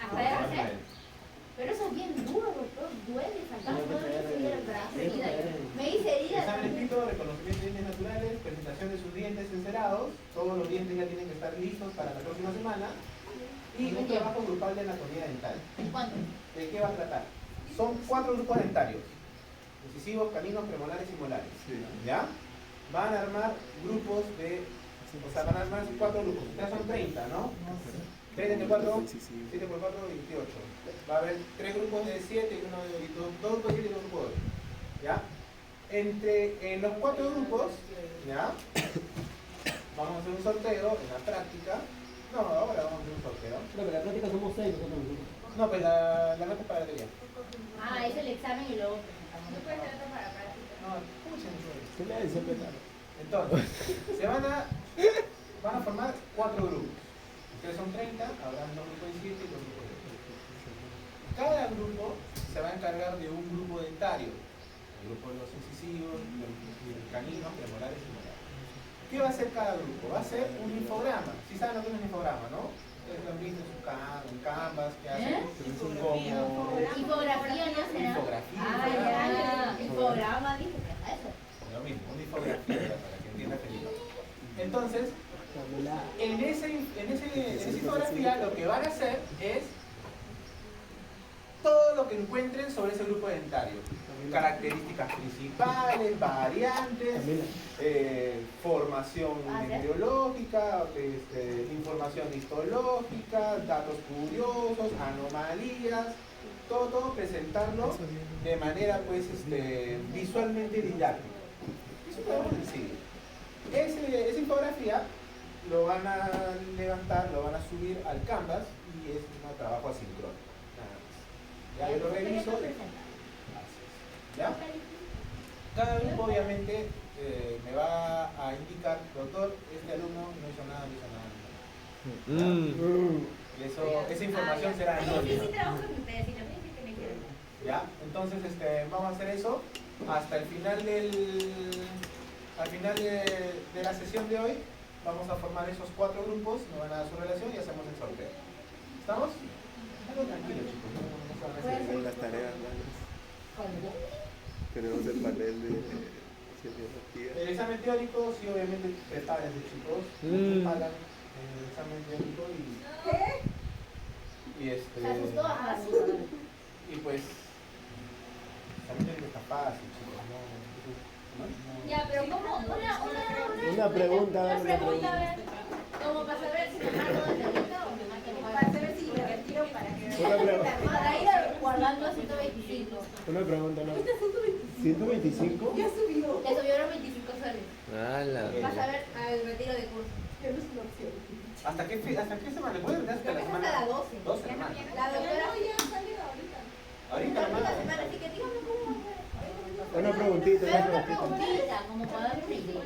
Hasta debe ser. Pero eso es bien duro, doctor. Duele sacar todo eso y el brazo. Me hice herida. Examen escrito, reconocimiento de dientes naturales, presentación de sus dientes encerados. Todos los dientes ya tienen que estar listos para la próxima semana. Y un trabajo grupal de anatomía dental. ¿Cuánto? ¿De qué va a tratar? Son 4 grupos dentarios. Incisivos, caninos, premolares y molares. ¿Ya? Van a armar grupos de... O sea, van a armar 4 grupos. Ustedes son 30, ¿no? 3 entre 4, 7 por 4, 28. Va a haber 3 grupos de 7 y uno de 2 grupos de 7 y un grupo de 8. ¿Ya? En los 4 grupos, ¿ya? Vamos a hacer un sorteo en la práctica. No, ahora vamos a hacer un sorteo. No, pero en la práctica somos 6 nosotros. No, pues la nota es para la teoría. Ah, es el examen y luego presentamos. No puede ser para práctica. No, escuchen. ¿Qué le dice empezar? Entonces, van a formar 4 grupos. Ustedes son 30, habrán 2 grupos de 7 y 2 grupos de 8. Cada grupo se va a encargar de un grupo dentario. El grupo de los incisivos, los caninos, premolares y molares. ¿Qué va a hacer cada grupo? Va a ser un infograma. Si saben lo que es un infograma, ¿no? Ustedes lo han visto en Canvas, que hacen como... Infografía, ¿no será? Infografía. Ah, ya. Infograma, dije, eso. Lo mismo, una infografía para que entienda Felipe. Entonces, en esa infografía lo que van a hacer es todo lo que encuentren sobre ese grupo dentario. Características principales, variantes, formación embriológica, información histológica, datos curiosos, anomalías, todo presentarlo de manera pues visualmente didáctica. Eso podemos decir. Esa infografía lo van a levantar, lo van a subir al Canvas y es un trabajo asíncrono. Nada más. Ya yo lo reviso. ¿Ya? Cada grupo obviamente me va a indicar, doctor, este alumno no hizo nada, Y esa información será anónima. Sí, trabajo con ustedes y también sí que me quieren. ¿Ya? Entonces vamos a hacer eso hasta el final al final de la sesión de hoy. Vamos a formar esos 4 grupos, me van a dar su relación y hacemos el sorteo. ¿Estamos? Algo tranquilo, chicos. No se van a hacer. Con las tareas, tenemos el panel de semiología. El examen teórico, sí, obviamente, prepárense, chicos. Hagan el examen teórico Se asustó a y pues, el examen teórico está fácil, chicos. ¿No? Ya, pero ¿cómo? Una pregunta, a ver. Como para saber si me marco de ahorita o me marco para saber si me retiro para que para ir guardando a 125. Una pregunta, ¿no? ¿125? Ya subió. Ya subieron 25 soles. ¡Hala! Vas a ver al retiro de curso. ¿Hasta qué semana? ¿Puede venir hasta Creo la que es semana? hasta la 12. 2 semanas. La doctora ya salió ahorita. Ahorita, la hermano. semana, así que dígame cómo va a ser. Una preguntita, Pero una preguntita, como para darle una idea.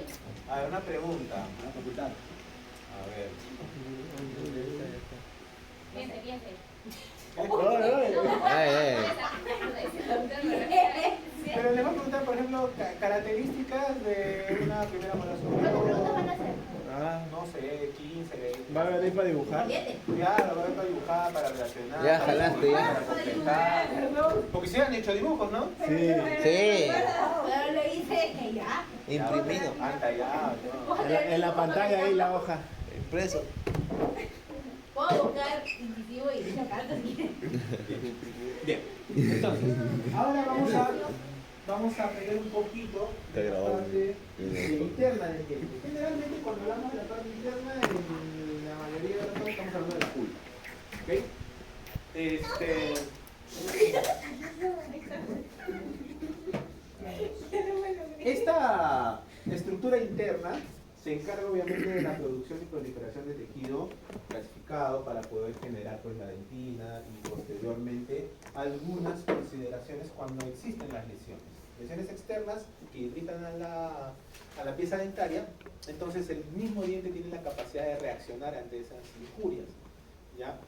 A ver, una pregunta. Una facultad. A ver. Piense. Pero le voy a preguntar, por ejemplo, características de una primera molar ¿Cuántas preguntas van a hacer? No sé, 15, 20. ¿Va a venir para dibujar? 7. Claro, voy a estar dibujada para relacionar. Ya para jalaste, dibujar, ya. Para completar. Porque si han hecho dibujos, ¿no? Sí. Sí, Pero le hice que ya. imprimido, Anda ya. En la pantalla ahí la hoja. impreso. Puedo buscar incisivo y dicho cartas si quieren. Bien. Entonces, ahora vamos a pegar un poquito Está de la grabado. parte interna del diente. Generalmente cuando hablamos de la parte interna, en la mayoría de los casos estamos hablando de la pulpa. ¿Ok? Esta estructura interna se encarga obviamente de la producción y proliferación de tejido calcificado para poder generar pues la dentina y posteriormente algunas consideraciones cuando existen las lesiones. Lesiones externas que irritan a la pieza dentaria, entonces el mismo diente tiene la capacidad de reaccionar ante esas injurias, ¿ya?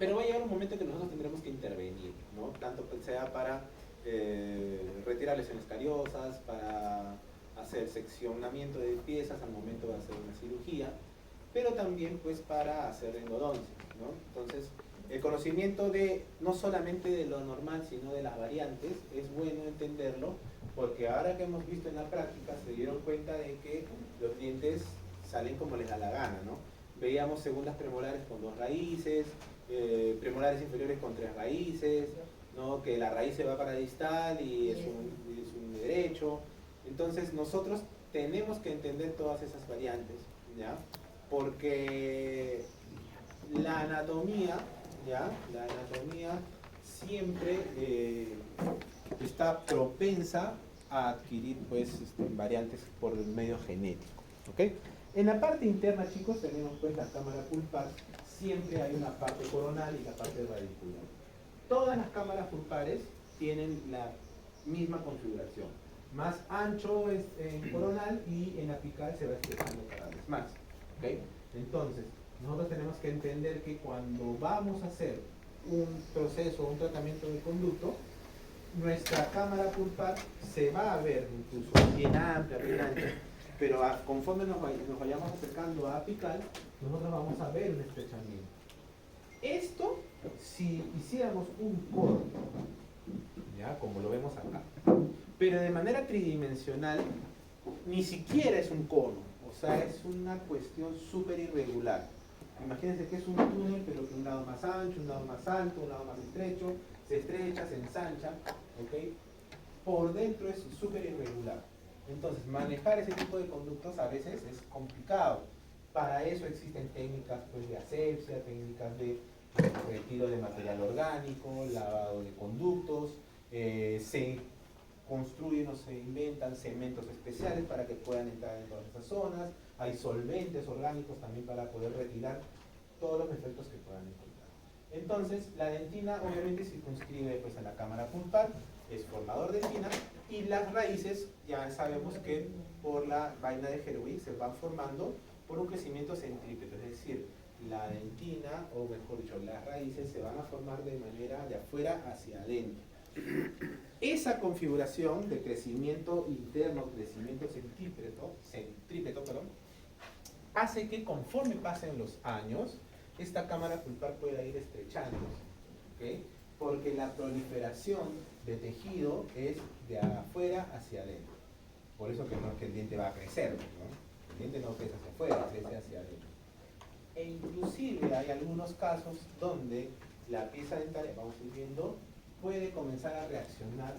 Pero va a llegar un momento en que nosotros tendremos que intervenir, ¿no? Tanto sea para retirar lesiones cariosas, para hacer seccionamiento de piezas al momento de hacer una cirugía, pero también pues para hacer endodoncia, ¿no? Entonces el conocimiento de no solamente de lo normal, sino de las variantes, es bueno entenderlo, porque ahora que hemos visto en la práctica se dieron cuenta de que los dientes salen como les da la gana, ¿no? Veíamos segundas premolares con 2 raíces, premolares inferiores con 3 raíces, ¿no? Que la raíz se va para distal y es un derecho. Entonces nosotros tenemos que entender todas esas variantes, ¿ya? Porque la anatomía, ¿ya? La anatomía siempre está propensa a adquirir pues, variantes por el medio genético, ¿ok? En la parte interna, chicos, tenemos pues la cámara pulpar. Siempre hay una parte coronal y la parte radicular. Todas las cámaras pulpares tienen la misma configuración. Más ancho es en coronal y en apical se va estrechando cada vez más, ¿ok? Entonces, nosotros tenemos que entender que cuando vamos a hacer un proceso, un tratamiento de conducto, nuestra cámara pulpar se va a ver incluso bien amplia, bien ancha, pero conforme nos vayamos acercando a apical, nosotros vamos a ver un estrechamiento. Esto, si hiciéramos un cono, ¿ya? Como lo vemos acá, pero de manera tridimensional, ni siquiera es un cono, o sea, es una cuestión súper irregular. Imagínense que es un túnel, pero que un lado más ancho, un lado más alto, un lado más estrecho, se estrecha, se ensancha, ¿ok? Por dentro es súper irregular. Entonces, manejar ese tipo de conductos a veces es complicado. Para eso existen técnicas pues, de asepsia, técnicas de retiro de material orgánico, lavado de conductos, se construyen o se inventan cementos especiales para que puedan entrar en todas esas zonas, hay solventes orgánicos también para poder retirar todos los efectos que puedan encontrar. Entonces, la dentina obviamente circunscribe pues, a la cámara pulpar, es formador dentina, y las raíces ya sabemos que por la vaina de Herwig se van formando por un crecimiento centrípeto, es decir, la dentina, o mejor dicho, las raíces se van a formar de manera de afuera hacia adentro. Esa configuración de crecimiento interno, crecimiento centrípeto, hace que conforme pasen los años, esta cámara pulpar pueda ir estrechándose, ¿okay? Porque la proliferación de tejido es de afuera hacia adentro. Por eso que no es que el diente va a crecer, ¿no? El diente no crece hacia afuera, crece hacia adentro. E inclusive hay algunos casos donde la pieza dentaria, vamos a ir viendo, puede comenzar a reaccionar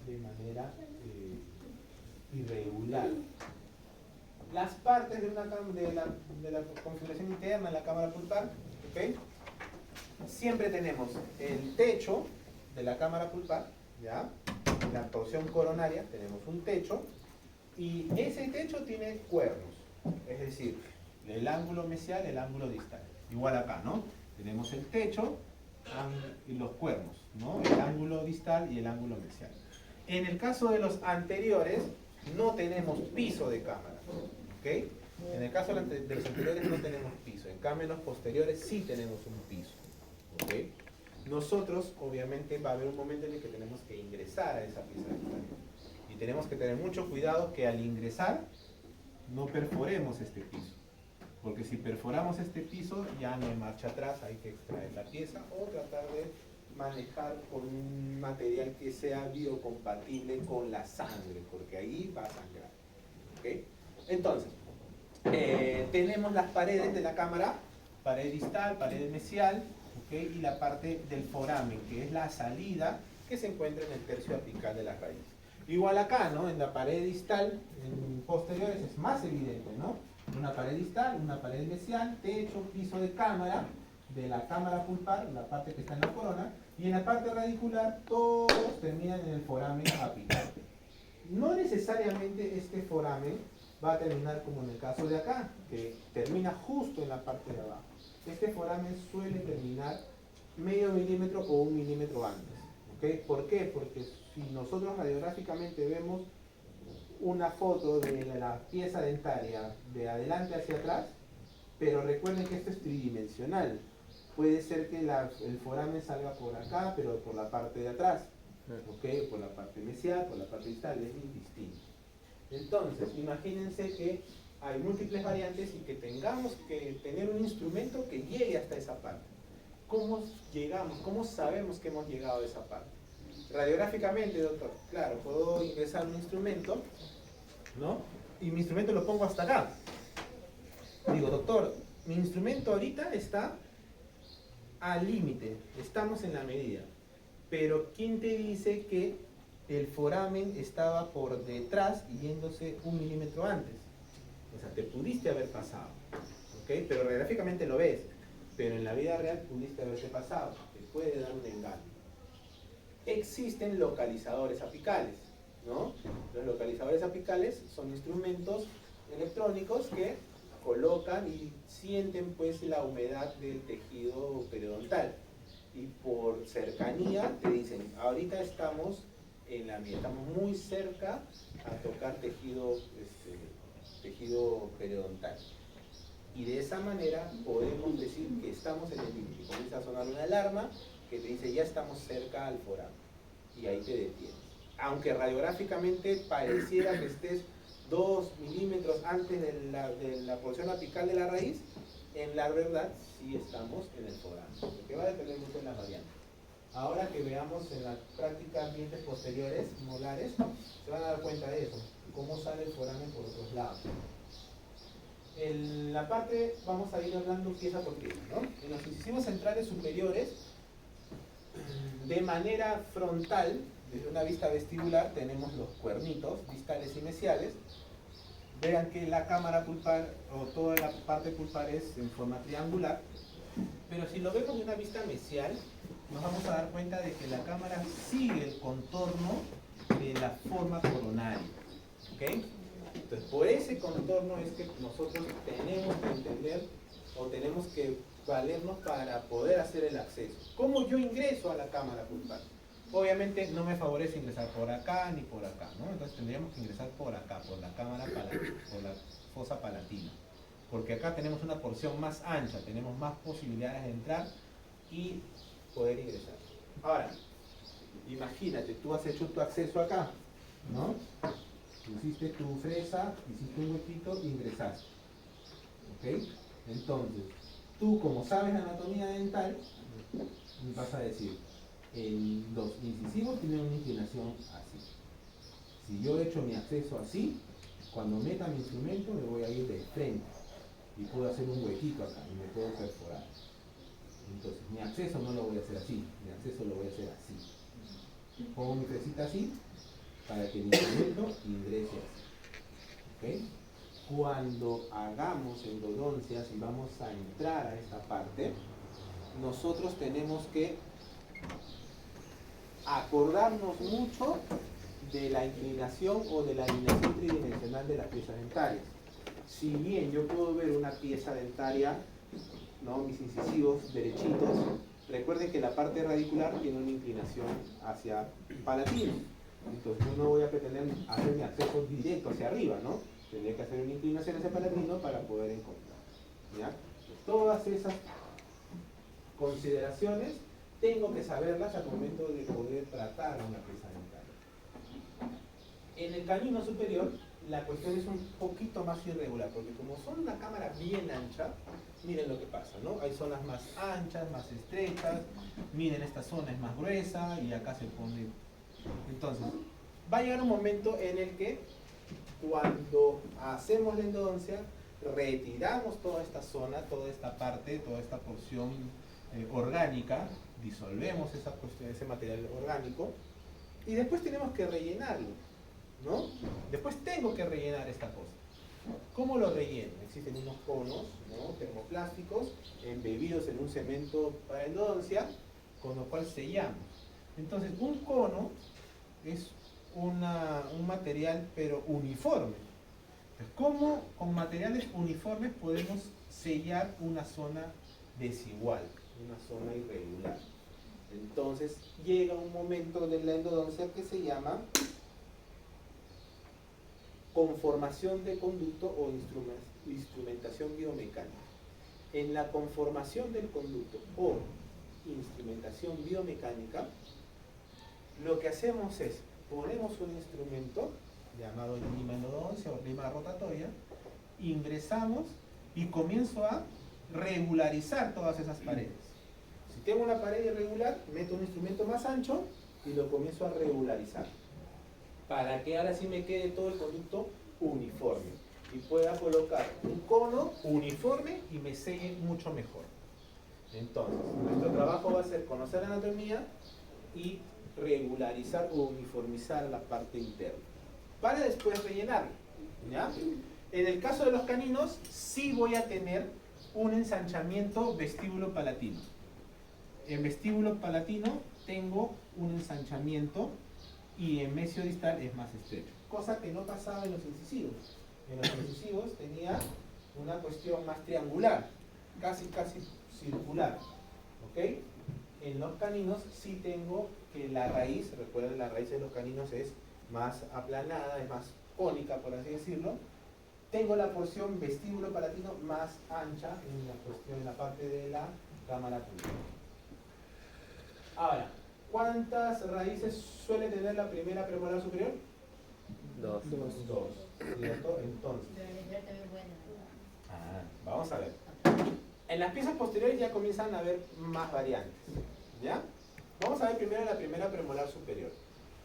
de manera irregular. Las partes de la configuración interna de la cámara pulpar, ¿okay? Siempre tenemos el techo de la cámara pulpar, ¿ya? En la porción coronaria tenemos un techo y ese techo tiene cuernos, es decir, el ángulo mesial, el ángulo distal. Igual acá, ¿no? Tenemos el techo y los cuernos, ¿no? El ángulo distal y el ángulo mesial. En el caso de los anteriores, no tenemos piso de cámara, ¿ok? En el caso de los anteriores no tenemos piso, en cambio en los posteriores sí tenemos un piso, ¿ok? Nosotros, obviamente, va a haber un momento en el que tenemos que ingresar a esa pieza dentaria. Y tenemos que tener mucho cuidado que al ingresar no perforemos este piso. Porque si perforamos este piso, ya no hay marcha atrás, hay que extraer la pieza o tratar de manejar con un material que sea biocompatible con la sangre, porque ahí va a sangrar. ¿Okay? Entonces, tenemos las paredes de la cámara, pared distal, pared mesial, ¿okay? Y la parte del foramen, que es la salida que se encuentra en el tercio apical de la raíz. Igual acá, ¿no? En la pared distal, en posteriores es más evidente, ¿no? Una pared distal, una pared mesial, techo, piso de cámara, de la cámara pulpar, la parte que está en la corona, y en la parte radicular todos terminan en el foramen apical. No necesariamente este foramen va a terminar como en el caso de acá, que termina justo en la parte de abajo. Este foramen suele terminar medio milímetro o 1 milímetro antes. ¿Okay? ¿Por qué? Porque si nosotros radiográficamente vemos una foto de la pieza dentaria de adelante hacia atrás, pero recuerden que esto es tridimensional. Puede ser que el foramen salga por acá, pero por la parte de atrás, ¿okay? Por la parte mesial, por la parte distal, es indistinto. Entonces, imagínense que hay múltiples variantes y que tengamos que tener un instrumento que llegue hasta esa parte. ¿cómo llegamos? ¿Cómo sabemos que hemos llegado a esa parte? Radiográficamente, doctor, claro, puedo ingresar un instrumento, ¿no? Y mi instrumento lo pongo hasta acá. Digo, doctor, mi instrumento ahorita está al límite, estamos en la medida. Pero ¿quién te dice que el foramen estaba por detrás y yéndose 1 milímetro antes? O sea, te pudiste haber pasado, ¿ok? Pero radiográficamente lo ves, pero en la vida real pudiste haberte pasado, te puede dar un engaño. Existen localizadores apicales, ¿no? Los localizadores apicales son instrumentos electrónicos que colocan y sienten pues la humedad del tejido periodontal y por cercanía te dicen, ahorita estamos en la medida, estamos muy cerca a tocar tejido periodontal y de esa manera podemos decir que estamos en el límite. Comienza a sonar una alarma que te dice ya estamos cerca al foramen y ahí te detienes, aunque radiográficamente pareciera que estés 2 milímetros antes de la porción apical de la raíz, en la verdad sí estamos en el foramen, porque va a depender mucho de las variantes. Ahora que veamos en las prácticas dientes posteriores, molares, se van a dar cuenta de eso, cómo sale el foramen por otros lados. En la parte, vamos a ir hablando pieza por pieza, ¿no? En los incisivos centrales superiores, de manera frontal, desde una vista vestibular, tenemos los cuernitos distales y mesiales. Vean que la cámara pulpar o toda la parte pulpar es en forma triangular, pero si lo vemos de una vista mesial, nos vamos a dar cuenta de que la cámara sigue el contorno de la forma coronaria, ¿ok? Entonces, por ese contorno es que nosotros tenemos que entender o tenemos que valernos para poder hacer el acceso. ¿Cómo yo ingreso a la cámara pulpar? Obviamente no me favorece ingresar por acá ni por acá, ¿no? Entonces tendríamos que ingresar por acá, por la cámara palatina, por la fosa palatina. Porque acá tenemos una porción más ancha, tenemos más posibilidades de entrar y poder ingresar. Ahora, imagínate, tú has hecho tu acceso acá, ¿no? Pusiste tu fresa, hiciste un huequito e ingresaste. ¿Ok? Entonces, tú como sabes anatomía dental, vas a decir, los incisivos tienen una inclinación así. Si yo he hecho mi acceso así, cuando meta mi instrumento me voy a ir de frente y puedo hacer un huequito acá y me puedo perforar. Entonces mi acceso no lo voy a hacer así, mi acceso lo voy a hacer así. Pongo mi fresita así para que el instrumento ingrese así. ¿Okay? Cuando hagamos endodoncias y vamos a entrar a esta parte, nosotros tenemos que acordarnos mucho de la inclinación o de la alineación tridimensional de las piezas dentarias. Si bien yo puedo ver una pieza dentaria, ¿no? Mis incisivos derechitos, recuerden que la parte radicular tiene una inclinación hacia palatino. Entonces yo no voy a pretender hacer mi acceso directo hacia arriba, ¿no? Tendría que hacer una inclinación hacia palatino para poder encontrar, ¿ya? Todas esas consideraciones tengo que saberlas al momento de poder tratar a una pieza dentaria. En el canino superior la cuestión es un poquito más irregular, porque como son una cámara bien ancha, miren lo que pasa, ¿no? Hay zonas más anchas, más estrechas, miren esta zona es más gruesa y acá se pone. Entonces, va a llegar un momento en el que cuando hacemos la endodoncia, retiramos toda esta zona, toda esta parte, toda esta porción orgánica, disolvemos esa cuestión, ese material orgánico y después tenemos que rellenarlo, ¿no? Después tengo que rellenar esta cosa. ¿Cómo lo relleno? Existen unos conos, ¿no? Termoplásticos embebidos en un cemento para endodoncia, con lo cual sellamos. Entonces, un cono es un material pero uniforme. Entonces, ¿cómo con materiales uniformes podemos sellar una zona desigual, una zona irregular? Entonces llega un momento de la endodoncia que se llama conformación de conducto o instrumentación biomecánica. En la conformación del conducto o instrumentación biomecánica, lo que hacemos es ponemos un instrumento llamado lima endodoncia o lima rotatoria, ingresamos y comienzo a regularizar todas esas paredes. Si tengo una pared irregular, meto un instrumento más ancho y lo comienzo a regularizar. Para que ahora sí me quede todo el conducto uniforme. Y pueda colocar un cono uniforme y me selle mucho mejor. Entonces, nuestro trabajo va a ser conocer la anatomía y regularizar o uniformizar la parte interna. Para después rellenarlo. ¿Ya? En el caso de los caninos, sí voy a tener un ensanchamiento vestíbulo palatino. En vestíbulo palatino tengo un ensanchamiento y en mesiodistal es más estrecho. Cosa que no pasaba en los incisivos. En los incisivos tenía una cuestión más triangular, casi circular. ¿Ok? En los caninos sí tengo que la raíz, recuerden, la raíz de los caninos es más aplanada, es más cónica, por así decirlo. Tengo la porción vestíbulo palatino más ancha en la parte de la cámara pulmonar. Ahora, ¿cuántas raíces suele tener la primera premolar superior? Dos. Dos. ¿Cierto? Entonces, vamos a ver. En las piezas posteriores ya comienzan a haber más variantes. ¿Ya? Vamos a ver primero la primera premolar superior.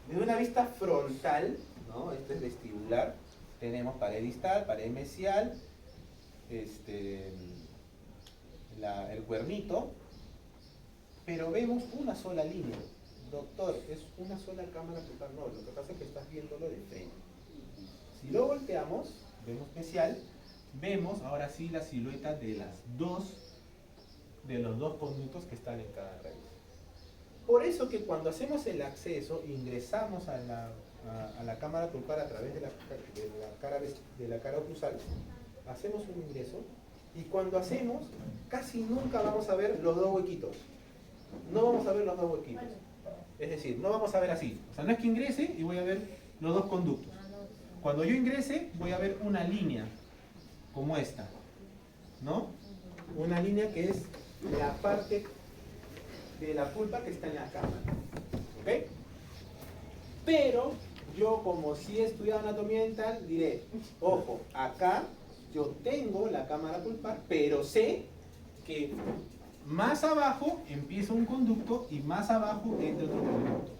Desde una vista frontal, ¿no? Este es vestibular. Tenemos pared distal, pared mesial, el cuernito, pero vemos una sola línea. Doctor, es una sola cámara pulpar. No, lo que pasa es que estás viéndolo de frente. Si lo volteamos, vemos mesial, vemos ahora sí la silueta de los dos conductos que están en cada raíz. Por eso que cuando hacemos el acceso, ingresamos a la cámara pulpar a través de la cara oclusal, hacemos un ingreso y cuando hacemos, casi nunca vamos a ver los dos huequitos. No vamos a ver los dos huequitos. Es decir, no vamos a ver así. O sea, no es que ingrese y voy a ver los dos conductos. Cuando yo ingrese, voy a ver una línea como esta, ¿no? Una línea que es la parte de la pulpa que está en la cámara. ¿Ok? Pero yo, como sí he estudiado anatomía dental, diré, ojo, acá yo tengo la cámara pulpar, pero sé que más abajo empieza un conducto y más abajo entra otro conducto.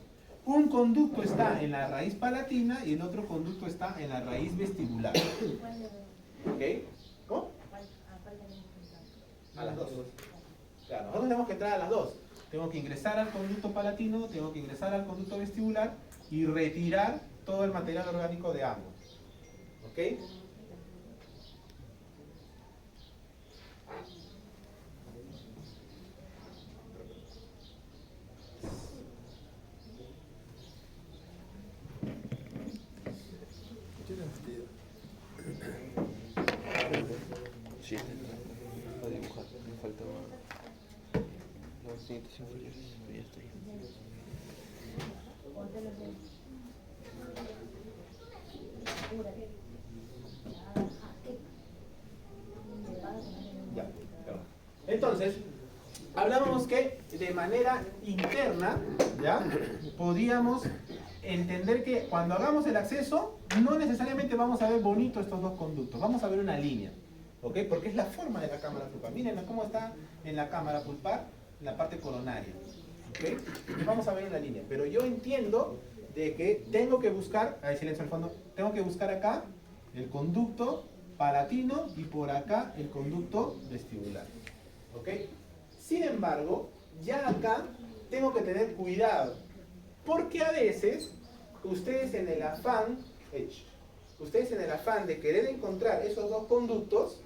Un conducto está en la raíz palatina y el otro conducto está en la raíz vestibular. ¿Ok? ¿Cómo? A las dos. Claro, nosotros tenemos que entrar a las dos. Tengo que ingresar al conducto palatino, tengo que ingresar al conducto vestibular y retirar todo el material orgánico de ambos. ¿Ok? Sí, a dibujar, me falta los dientes inferiores, pero ya está ahí. Ya, perdón. Entonces, hablábamos que de manera interna, ¿ya? Podíamos entender que cuando hagamos el acceso, no necesariamente vamos a ver bonito estos dos conductos, vamos a ver una línea, ¿ok? Porque es la forma de la cámara pulpar. Miren cómo está en la cámara pulpar, en la parte coronaria, ¿ok? Y vamos a ver una línea, pero yo entiendo de que tengo que buscar, hay silencio al fondo, tengo que buscar acá el conducto palatino y por acá el conducto vestibular, ¿ok? Sin embargo, ya acá tengo que tener cuidado, porque a veces ustedes en el afán de querer encontrar esos dos conductos,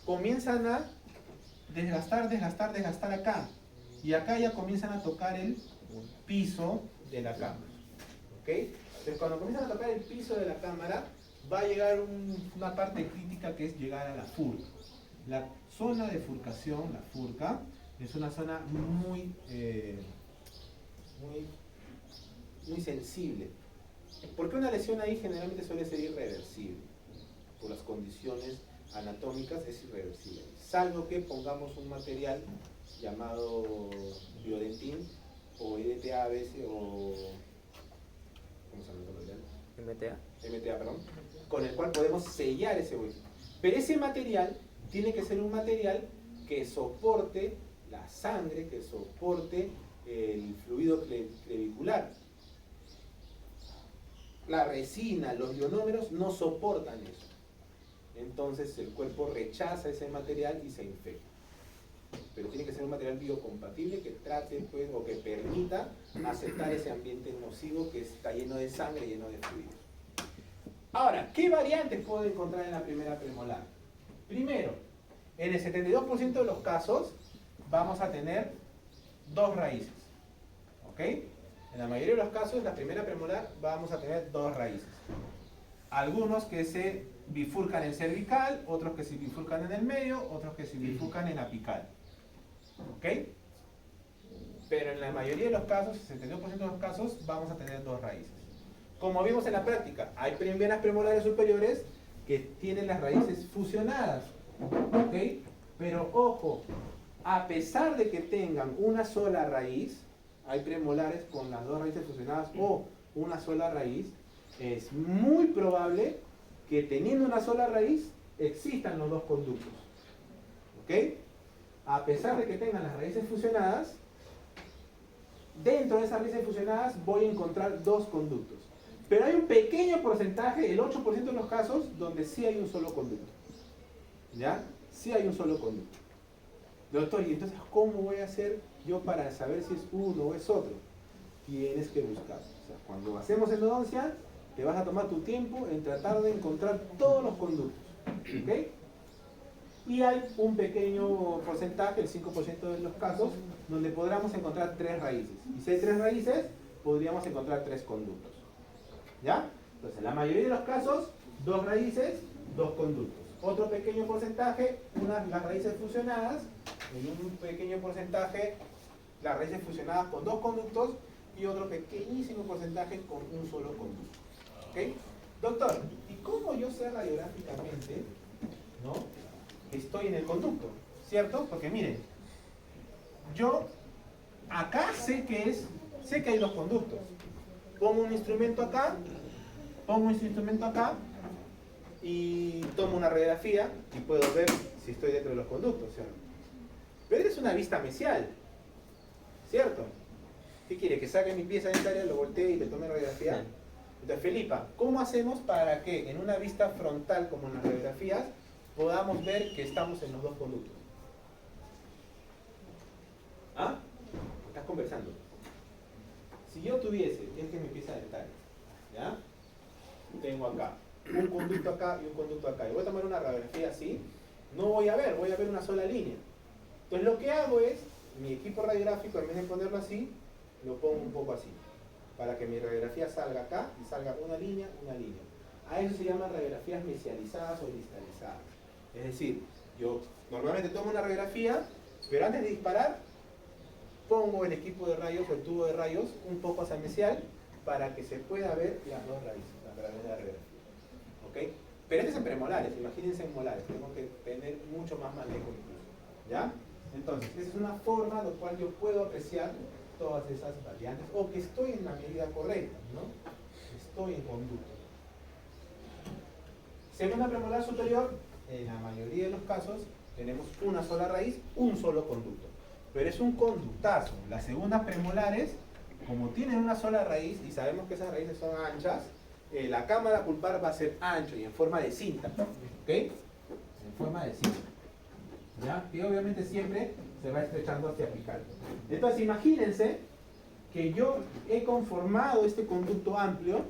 comienzan a desgastar acá. Y acá ya comienzan a tocar el piso de la cámara. ¿Ok? Entonces cuando comienzan a tocar el piso de la cámara, va a llegar una parte crítica que es llegar a la furca. La zona de furcación, la furca, es una zona muy sensible. Porque una lesión ahí generalmente suele ser irreversible. Por las condiciones anatómicas es irreversible. Salvo que pongamos un material llamado biodentín o EDTA a veces o... ¿cómo se llama el material? MTA, perdón. Con el cual podemos sellar ese hueso. Pero ese material tiene que ser un material que soporte la sangre que soporte el fluido clavicular. La resina, los ionómeros no soportan eso. Entonces el cuerpo rechaza ese material y se infecta. Pero tiene que ser un material biocompatible que trate, pues, o que permita aceptar ese ambiente nocivo que está lleno de sangre, lleno de fluidos. Ahora, ¿qué variantes puedo encontrar en la primera premolar? Primero, en el 72% de los casos vamos a tener dos raíces. ¿Ok? En la mayoría de los casos, la primera premolar vamos a tener dos raíces. Algunos que se bifurcan en cervical, otros que se bifurcan en el medio, otros que se bifurcan en apical. ¿Ok? Pero en la mayoría de los casos, 72% de los casos, vamos a tener dos raíces. Como vimos en la práctica, hay venas premolares superiores que tienen las raíces fusionadas. ¿Ok? Pero ojo, a pesar de que tengan una sola raíz, hay premolares con las dos raíces fusionadas o una sola raíz, es muy probable que teniendo una sola raíz existan los dos conductos. ¿Ok? A pesar de que tengan las raíces fusionadas, dentro de esas raíces fusionadas voy a encontrar dos conductos. Pero hay un pequeño porcentaje, el 8% de los casos, donde sí hay un solo conducto. ¿Ya? Sí hay un solo conducto. Doctor, ¿y entonces cómo voy a hacer yo para saber si es uno o es otro? Tienes que buscar. O sea, cuando hacemos endodoncia, te vas a tomar tu tiempo en tratar de encontrar todos los conductos. ¿Ok? Y hay un pequeño porcentaje, el 5% de los casos, donde podríamos encontrar tres raíces. Y si hay tres raíces, podríamos encontrar tres conductos. ¿Ya? Entonces, en la mayoría de los casos, dos raíces, dos conductos. Otro pequeño porcentaje, las raíces fusionadas, en un pequeño porcentaje, las raíces fusionadas con dos conductos, y otro pequeñísimo porcentaje con un solo conducto. ¿Ok? Doctor, ¿y cómo yo sé radiográficamente, ¿no?, estoy en el conducto? ¿Cierto? Porque miren, yo acá sé que hay dos conductos. Pongo un instrumento acá, y tomo una radiografía y puedo ver si estoy dentro de los conductos, ¿cierto? Pero es una vista mesial, ¿cierto? ¿Qué quiere? ¿Que saque mi pieza dentaria, lo voltee y le tome radiografía? Entonces, Felipa, ¿cómo hacemos para que en una vista frontal como en las radiografías podamos ver que estamos en los dos conductos? ¿Ah? Estás conversando. Si yo tuviese, es mi pieza dentaria, ¿ya? Tengo acá un conducto acá y un conducto acá, y voy a tomar una radiografía así, no voy a ver una sola línea. Entonces lo que hago es, mi equipo radiográfico, en vez de ponerlo así, lo pongo un poco así, para que mi radiografía salga acá y salga una línea, una línea. A eso se llaman radiografías mesializadas o distalizadas. Es decir, yo normalmente tomo una radiografía, pero antes de disparar, pongo el equipo de rayos o el tubo de rayos un poco hacia mesial para que se pueda ver las dos raíces a través de la radiografía. ¿Ok? Pero este es en premolares, imagínense en molares, tengo que tener mucho más manejo incluso. ¿Ya? Entonces, esa es una forma en la cual yo puedo apreciar todas esas variantes, o que estoy en la medida correcta, ¿no? Estoy en conducto. Segunda premolar superior, en la mayoría de los casos, tenemos una sola raíz, un solo conducto. Pero es un conductazo. Las segundas premolares, como tienen una sola raíz, y sabemos que esas raíces son anchas, la cámara pulpar va a ser ancho y en forma de cinta. ¿Ok? En forma de cinta. ¿Ya? Y obviamente siempre se va estrechando hacia apical. Entonces imagínense que yo he conformado este conducto amplio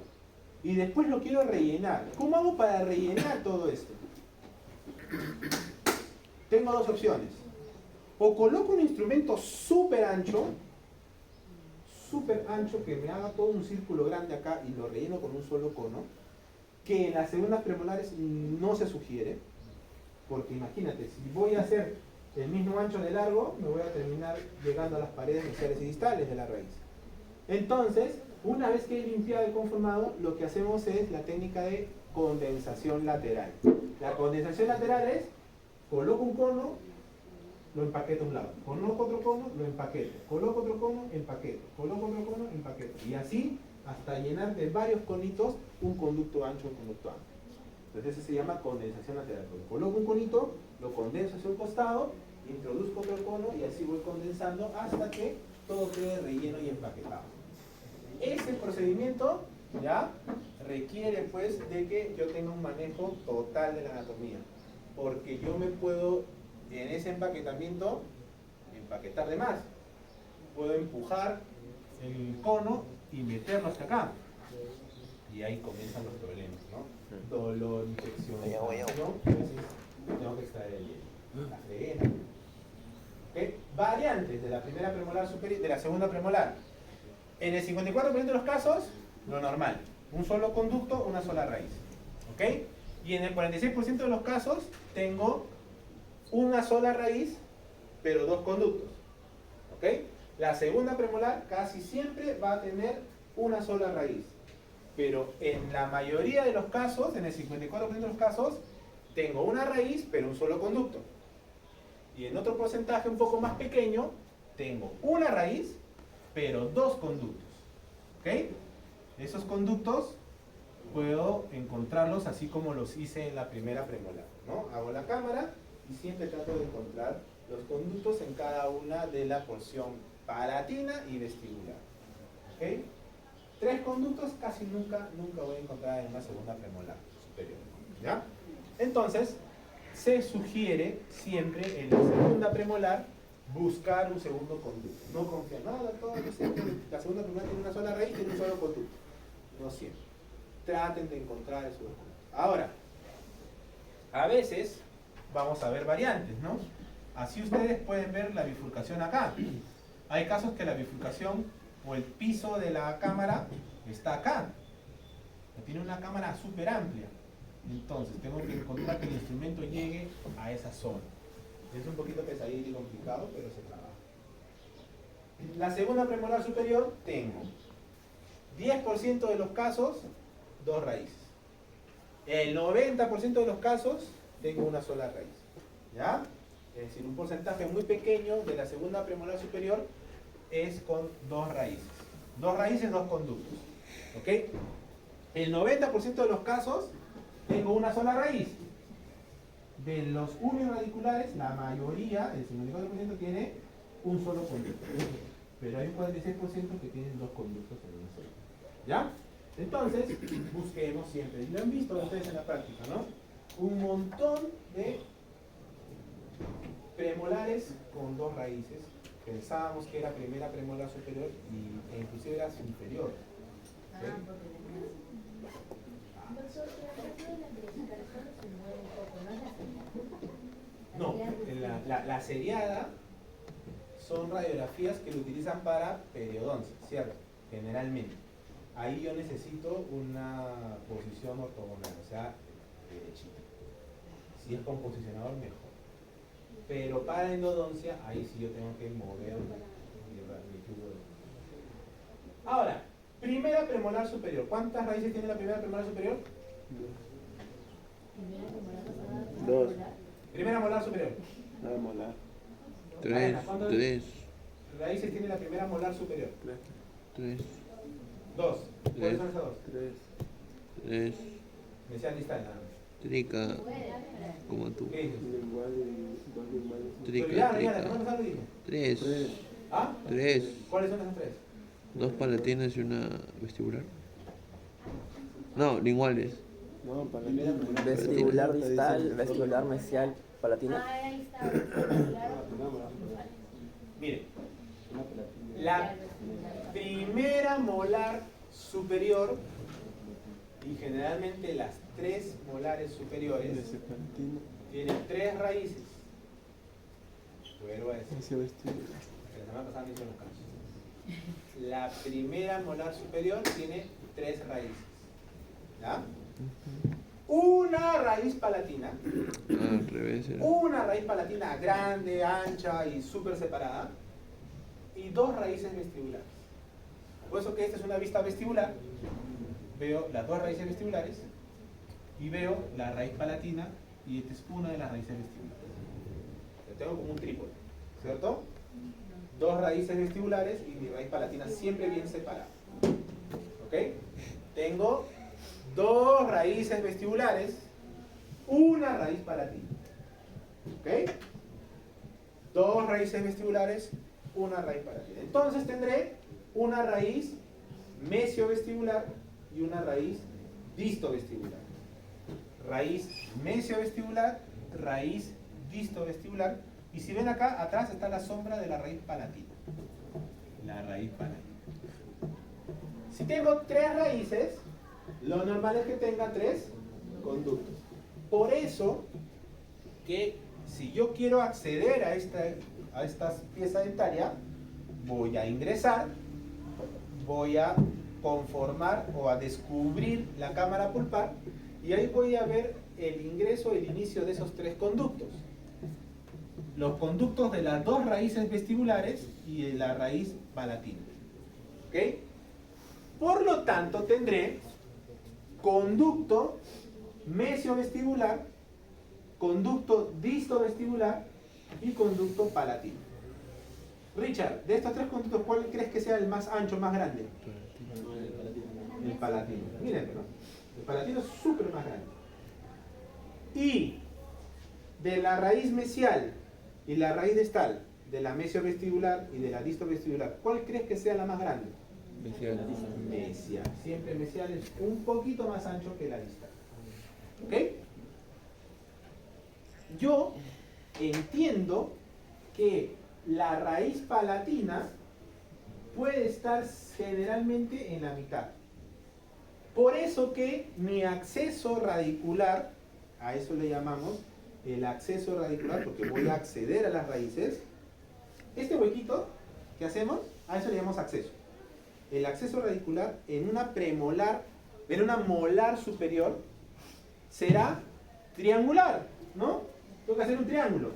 y después lo quiero rellenar. ¿Cómo hago para rellenar todo esto? Tengo dos opciones. O coloco un instrumento súper ancho que me haga todo un círculo grande acá y lo relleno con un solo cono, que en las segundas premolares no se sugiere, porque imagínate, si voy a hacer el mismo ancho de largo, me voy a terminar llegando a las paredes mesiales y distales de la raíz. Entonces, una vez que he limpiado y conformado, lo que hacemos es la técnica de condensación lateral. La condensación lateral es, coloco un cono, lo empaqueto a un lado, coloco otro cono, lo empaqueto, coloco otro cono, empaqueto, coloco otro cono, empaqueto, y así hasta llenar de varios conitos un conducto ancho, un conducto amplio. Entonces eso se llama condensación lateral. Coloco un conito, lo condenso hacia un costado introduzco otro cono y así voy condensando hasta que todo quede relleno y empaquetado. Ese procedimiento ya requiere pues de que yo tenga un manejo total de la anatomía, porque yo me puedo en ese empaquetamiento empaquetar de más. Puedo empujar el cono y meterlo hasta acá. Y ahí comienzan los problemas, ¿no? Dolor, infección, ¿no? Entonces tengo que extraer el hielo. La freguera. ¿Okay? Variantes de la primera premolar superior, de la segunda premolar. En el 54% de los casos, lo normal. Un solo conducto, una sola raíz. ¿Ok? Y en el 46% de los casos, tengo una sola raíz, pero dos conductos. ¿Ok? La segunda premolar casi siempre va a tener una sola raíz. Pero en la mayoría de los casos, en el 54% de los casos, tengo una raíz, pero un solo conducto. Y en otro porcentaje un poco más pequeño, tengo una raíz, pero dos conductos. ¿Ok? Esos conductos puedo encontrarlos así como los hice en la primera premolar, ¿no? Hago la cámara y siempre trato de encontrar los conductos en cada una de la porción palatina y vestibular. ¿Ok? 3 conductos casi nunca voy a encontrar en una segunda premolar superior. ¿Ya? Entonces, se sugiere siempre en la segunda premolar buscar un segundo conducto. No confiar, no, doctor, no siempre la segunda premolar tiene una sola raíz y tiene un solo conducto. No siempre. Traten de encontrar esos dos conductos. Ahora, a veces vamos a ver variantes, ¿no? Así ustedes pueden ver la bifurcación acá. Hay casos que la bifurcación o el piso de la cámara está acá. Tiene una cámara súper amplia. Entonces tengo que encontrar que el instrumento llegue a esa zona. Es un poquito pesadito y complicado, pero se trabaja. La segunda premolar superior tengo 10% de los casos, dos raíces. El 90% de los casos tengo una sola raíz. ¿Ya? Es decir, un porcentaje muy pequeño de la segunda premolar superior es con dos raíces. Dos raíces, dos conductos. ¿Ok? El 90% de los casos tengo una sola raíz. De los unirradiculares, la mayoría, el 54% tiene un solo conducto. Pero hay un 46% que tienen dos conductos en una sola. ¿Ya? Entonces, busquemos siempre. Y lo han visto ustedes en la práctica, ¿no? Un montón de premolares con dos raíces. Pensábamos que era primera premolar superior e inclusive era superior. ¿Sí? No, la seriada son radiografías que lo utilizan para periodoncia, ¿cierto? Generalmente. Ahí yo necesito una posición ortogonal, o sea, derechita. Si es con posicionador, mejor. Pero para endodoncia, ahí sí yo tengo que mover mi tubo de... Ahora, primera premolar superior. ¿Cuántas raíces tiene la primera premolar superior? Dos. Primera molar superior. Nada molar. ¿Cuántas raíces tiene la primera molar superior? Dos. ¿Cuáles son esas dos? Tres. Me sean listas nada. Trica. Como tú. ¿Qué dices? Trica, Ya, trica. ¿cuántas lo dije? Tres. ¿Ah? Tres. ¿Cuáles son esas tres? Dos palatinas y una vestibular. No, linguales. No, para Vestibular distal, vestibular mesial, palatina. Ahí está. Miren, la primera molar superior y generalmente las tres molares superiores tienen tres raíces. Vuelvo a decir. La semana pasada me hicieron caso. La primera molar superior tiene tres raíces. ¿Ya? Una raíz palatina. Al revés era. Una raíz palatina grande, ancha y súper separada. Y dos raíces vestibulares. Por eso que esta es una vista vestibular. Veo las dos raíces vestibulares y veo la raíz palatina y esta es una de las raíces vestibulares. Lo tengo como un trípode, ¿cierto? Dos raíces vestibulares y mi raíz palatina siempre bien separada. ¿Ok? Tengo dos raíces vestibulares, una raíz palatina. ¿Ok? 2 raíces vestibulares, una raíz palatina. Entonces tendré una raíz mesiovestibular y una raíz distovestibular. Raíz mesiovestibular, raíz distovestibular. Y si ven acá, atrás está la sombra de la raíz palatina. La raíz palatina. Si tengo 3 raíces, lo normal es que tenga 3 conductos. Por eso que si yo quiero acceder a esta pieza dentaria, voy a ingresar, voy a conformar o a descubrir la cámara pulpar y ahí voy a ver el ingreso, el inicio de esos 3 conductos. Los conductos de las 2 raíces vestibulares y de la raíz palatina. ¿Ok? Por lo tanto, tendré conducto mesiovestibular, conducto distovestibular y conducto palatino. Richard, de estos 3 conductos, ¿cuál crees que sea el más ancho, más grande? El palatino. Miren, ¿no? El palatino es súper más grande. Y de la raíz mesial y la raíz distal, de la mesiovestibular y de la distovestibular, ¿cuál crees que sea la más grande? Mesial. Siempre mesial es un poquito más ancho que la distal. ¿Ok? Yo entiendo que la raíz palatina puede estar generalmente en la mitad. Por eso que mi acceso radicular, a eso le llamamos el acceso radicular, porque voy a acceder a las raíces. Este huequito que hacemos, a eso le llamamos acceso. El acceso radicular en una premolar, en una molar superior, será triangular, ¿no? Tengo que hacer un triángulo.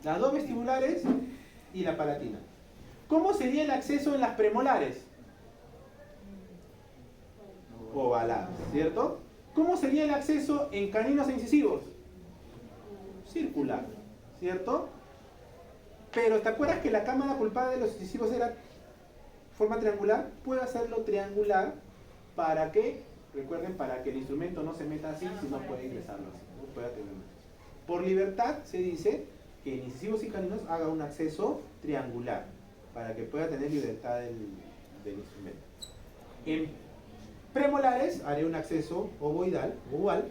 Las 2 vestibulares y la palatina. ¿Cómo sería el acceso en las premolares? Ovalado, ¿cierto? ¿Cómo sería el acceso en caninos e incisivos? Circular, ¿cierto? Pero ¿te acuerdas que la cámara pulpada de los incisivos era forma triangular? Puedo hacerlo triangular para que, recuerden, para que el instrumento no se meta así, sino puede ingresarlo así, no pueda tener más. Por libertad se dice que en incisivos y caninos haga un acceso triangular para que pueda tener libertad del instrumento. En premolares haré un acceso ovoidal, oval,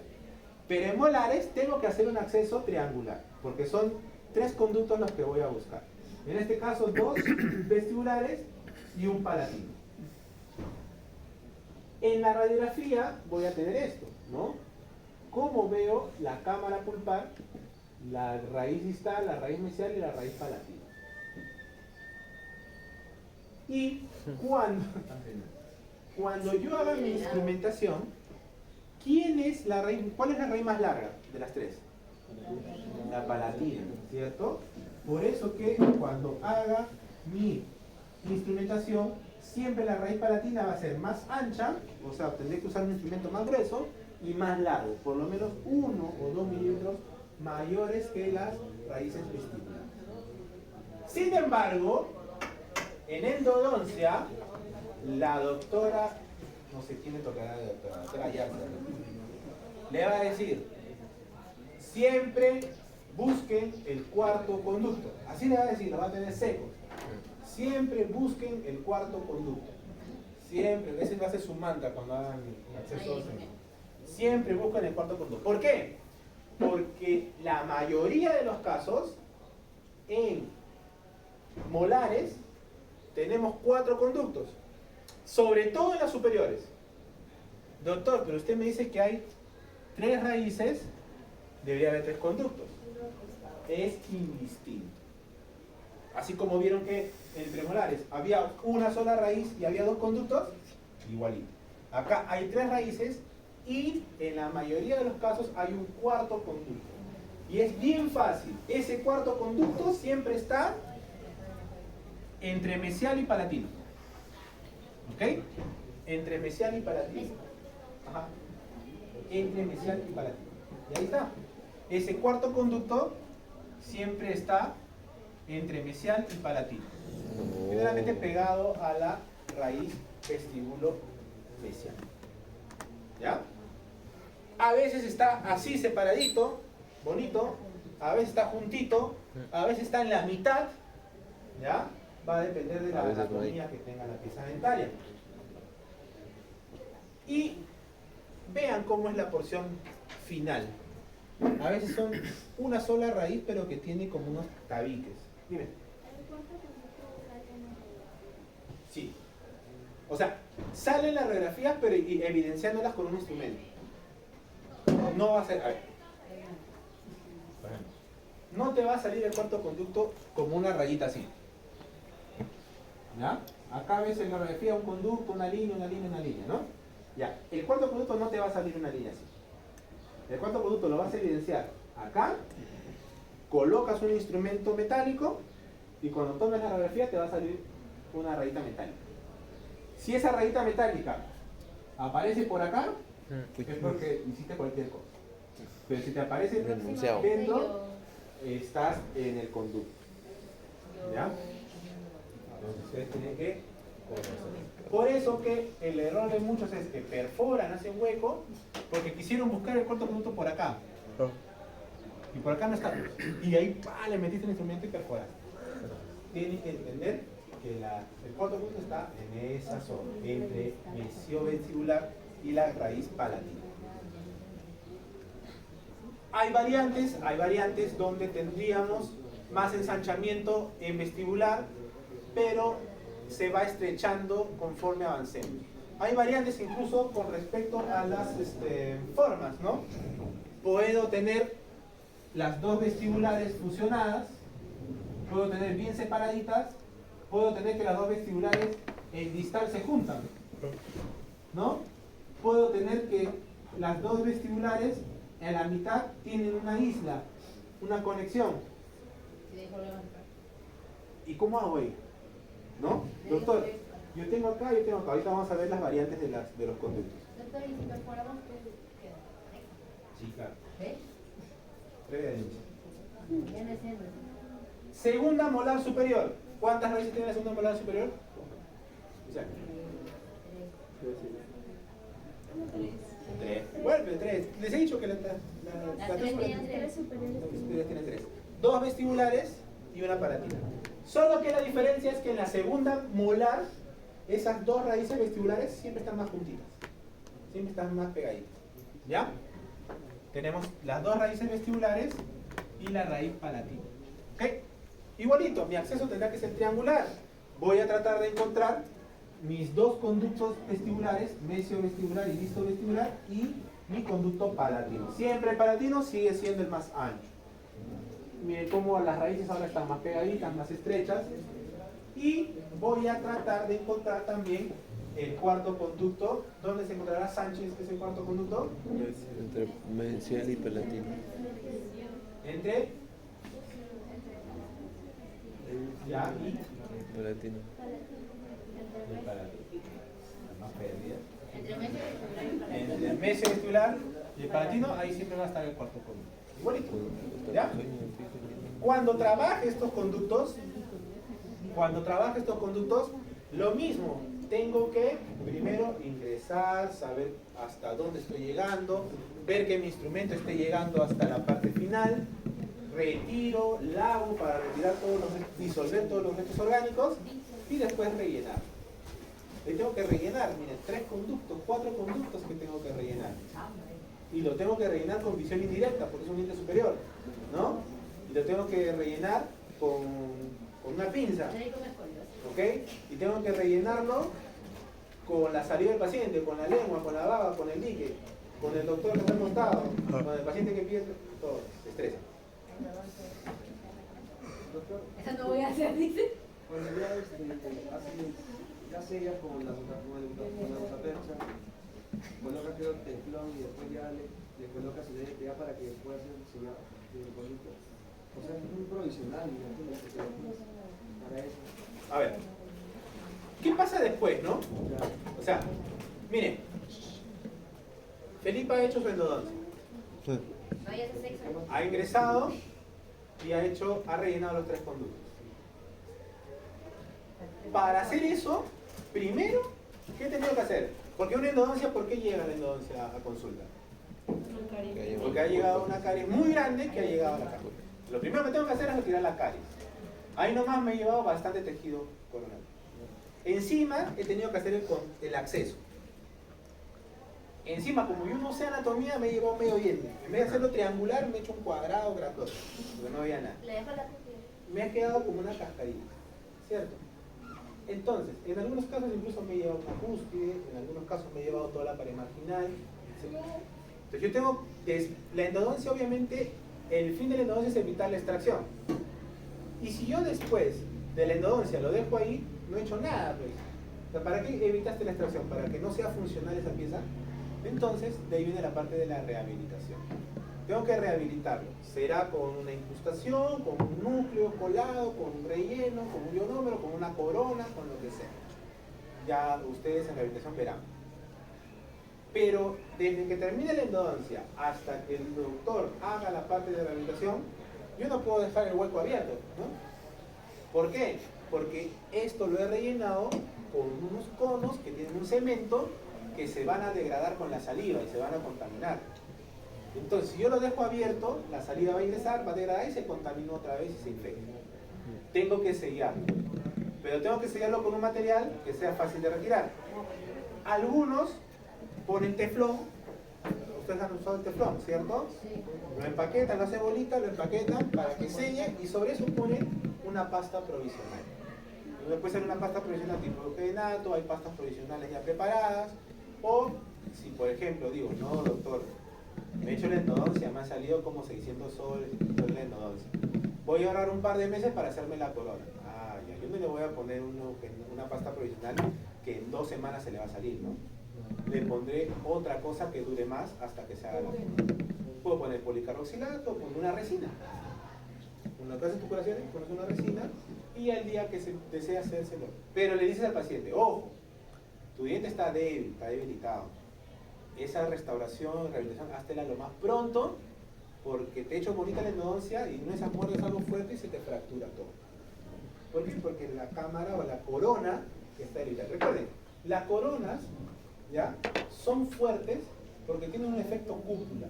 pero en molares tengo que hacer un acceso triangular, porque son 3 conductos los que voy a buscar. En este caso 2 vestibulares y un palatino. En la radiografía voy a tener esto, ¿no? ¿Cómo veo la cámara pulpar, la raíz distal, la raíz mesial y la raíz palatina? Y cuando yo haga mi instrumentación, ¿cuál es la raíz más larga de las 3? La palatina, ¿cierto? Por eso que cuando haga mi instrumentación, siempre la raíz palatina va a ser más ancha, o sea, tendré que usar un instrumento más grueso y más largo, por lo menos 1 o 2 milímetros mayores que las raíces vestibulares. Sin embargo, en endodoncia, la doctora, no sé quién le tocará a la doctora Yarza, le va a decir, siempre busquen el 4.º conducto. Así le va a decir, lo va a tener seco. Siempre busquen el 4.º conducto. Siempre, ese va a ser su mantra cuando hagan acceso. Siempre busquen el 4.º conducto. ¿Por qué? Porque la mayoría de los casos, en molares, tenemos 4 conductos. Sobre todo en las superiores. Doctor, pero usted me dice que hay 3 raíces, debería haber 3 conductos. Es indistinto. Así como vieron que en premolares había una sola raíz y había 2 conductos, igualito. Acá hay 3 raíces y en la mayoría de los casos hay un 4.º conducto. Y es bien fácil. Ese 4.º conducto siempre está entre mesial y palatino. ¿Ok? Entre mesial y palatino. Ajá. Entre mesial y palatino. Y ahí está. Ese 4.º conducto siempre está entre mesial y palatino. Generalmente pegado a la raíz vestíbulo mesial. ¿Ya? A veces está así separadito, bonito. A veces está juntito, a veces está en la mitad, ¿ya? Va a depender de A la veces no hay. anatomía que tenga la pieza dentaria. Y vean cómo es la porción final. A veces son una sola raíz, pero que tiene como unos tabiques. Dime. Sí. O sea, salen las radiografías, pero evidenciándolas con un instrumento. No va a ser... A ver. Por ejemplo, no te va a salir el cuarto conducto como una rayita así. ¿Ya? Acá ves en la radiografía un conducto, una línea, ¿no? Ya. El cuarto conducto no te va a salir una línea así. El cuarto conducto lo vas a evidenciar acá, colocas un instrumento metálico y cuando tomes la radiografía te va a salir una rayita metálica. Si esa rayita metálica aparece por acá, es porque hiciste cualquier cosa. Pero si te aparece Renunciado. dentro, estás en el conducto. ¿Ya? Entonces ustedes tienen que conocer. Por eso que el error de muchos es que perforan, hacen hueco, porque quisieron buscar el cuarto conducto por acá. Y por acá no está. Y ahí le metiste el instrumento y perforaste. Tienen que entender que el cuarto conducto está en esa zona, entre mesiovestibular y la raíz palatina. Hay variantes donde tendríamos más ensanchamiento en vestibular, pero se va estrechando conforme avancemos. Hay variantes incluso con respecto a las formas, ¿no? Puedo tener las dos vestibulares fusionadas, puedo tener bien separaditas, puedo tener que las dos vestibulares en distal se juntan, ¿no? Puedo tener que las dos vestibulares en la mitad tienen una isla, una conexión. ¿Y cómo hago ahí? ¿No? Doctor, yo tengo acá. Ahorita vamos a ver las variantes de los conductos. Doctor, ¿y si perforamos qué queda? Sí, claro. ¿Ves? Previa denuncia. Viene siendo. Segunda molar superior. ¿Cuántas raíces tiene la segunda molar superior? O sea, 3. Vuelve, 3. Les he dicho que las tres superiores tienen 3. Dos vestibulares y una palatina. Solo que la diferencia es que en la segunda molar, esas dos raíces vestibulares siempre están más juntitas. Siempre están más pegaditas. ¿Ya? Tenemos las dos raíces vestibulares y la raíz palatina. ¿Ok? Igualito, mi acceso tendrá que ser triangular. Voy a tratar de encontrar mis dos conductos vestibulares, mesiovestibular y distovestibular, y mi conducto palatino. Siempre el palatino sigue siendo el más ancho. Miren cómo las raíces ahora están más pegaditas, más estrechas. Y voy a tratar de encontrar también el cuarto conducto. ¿Dónde se encontrará Sánchez, que es el cuarto conducto? Entre mesial y palatino. Entre ya y Palatino. el palatino. Más perdida. Entre El mesio vestibular y el palatino, ahí siempre va a estar el cuarto conducto. Igualito. ¿Ya? Cuando trabaje estos conductos, lo mismo. Tengo que primero ingresar, saber hasta dónde estoy llegando, ver que mi instrumento esté llegando hasta la parte final, retiro, lavo para disolver todos los restos orgánicos y después rellenar. Le tengo que rellenar, miren, 4 conductos que tengo que rellenar. Y lo tengo que rellenar con visión indirecta, porque es un diente superior, ¿no? Y lo tengo que rellenar con una pinza, ¿ok? Y tengo que rellenarlo con la saliva del paciente, con la lengua, con la baba, con el dique, con el doctor que está al costado, con el paciente que pierde, todo, se estresa. Eso no voy a hacer, dice. Cuando ya sellas con la percha, colocas el teflón y después ya le colocas el DT ya para que pueda ser sellado el bonito. O sea, es muy provisional, ¿me entiendes? Para eso. A ver, ¿qué pasa después, no? O sea, miren, Felipe ha hecho su endodoncia, Vaya a hacer sexo. ha ingresado y ha rellenado los 3 conductos. Para hacer eso, primero, ¿qué he tenido que hacer? Porque una endodoncia, ¿por qué llega la endodoncia a consulta? Porque ha llegado una caries muy grande que ha llegado a la cama. Lo primero que tengo que hacer es retirar la caries. Ahí nomás me he llevado bastante tejido coronal. Encima he tenido que hacer el acceso. Encima, como yo no sé anatomía, me he llevado medio diente. En vez de hacerlo triangular, me he hecho un cuadrado grandote, porque no había nada. Le dejo la cúpula. Me ha quedado como una cascarilla, ¿cierto? Entonces, en algunos casos incluso me he llevado una cúspide, en algunos casos me he llevado toda la pared marginal. Entonces yo tengo, la endodoncia obviamente, el fin de la endodoncia es evitar la extracción. Y si yo después de la endodoncia lo dejo ahí, no he hecho nada, pues. O sea, ¿para qué evitaste la extracción? Para que no sea funcional esa pieza. Entonces, de ahí viene la parte de la rehabilitación. Tengo que rehabilitarlo. Será con una incrustación, con un núcleo colado, con un relleno, con un ionómero, con una corona, con lo que sea. Ya ustedes en rehabilitación verán. Pero desde que termine la endodoncia hasta que el doctor haga la parte de rehabilitación, yo no puedo dejar el hueco abierto, ¿no? ¿Por qué? Porque esto lo he rellenado con unos conos que tienen un cemento que se van a degradar con la saliva y se van a contaminar. Entonces, si yo lo dejo abierto, la saliva va a ingresar, va a degradar y se contamina otra vez y se infecta. Tengo que sellarlo. Pero tengo que sellarlo con un material que sea fácil de retirar. Algunos ponen teflón. Ustedes han usado el teflón, ¿cierto? Sí. Lo empaquetan, lo hacen bolita, lo empaquetan para que selle y sobre eso ponen una pasta provisional. Puede ser una pasta provisional tipo eugenato, hay pastas provisionales ya preparadas. O si por ejemplo digo, no doctor, me he hecho la endodoncia, me ha salido como 600 soles la endodoncia. Voy a ahorrar un par de meses para hacerme la corona. Ah, ya, yo no le voy a poner una pasta provisional que en 2 semanas se le va a salir, ¿no? Le pondré otra cosa que dure más hasta que se haga la corona. Puedo poner policarboxilato, poner una resina. Cuando haces tu curación, pones una resina y al día que se desea hacérselo. Pero le dices al paciente, ojo, tu diente está débil, está debilitado. Esa restauración, rehabilitación, háztela lo más pronto porque te he hecho bonita la endodoncia y no esas muerdes algo fuerte y se te fractura todo. ¿Por qué? Porque la cámara o la corona está debilitada. Recuerden, las coronas ¿ya? Son fuertes porque tienen un efecto cúpula.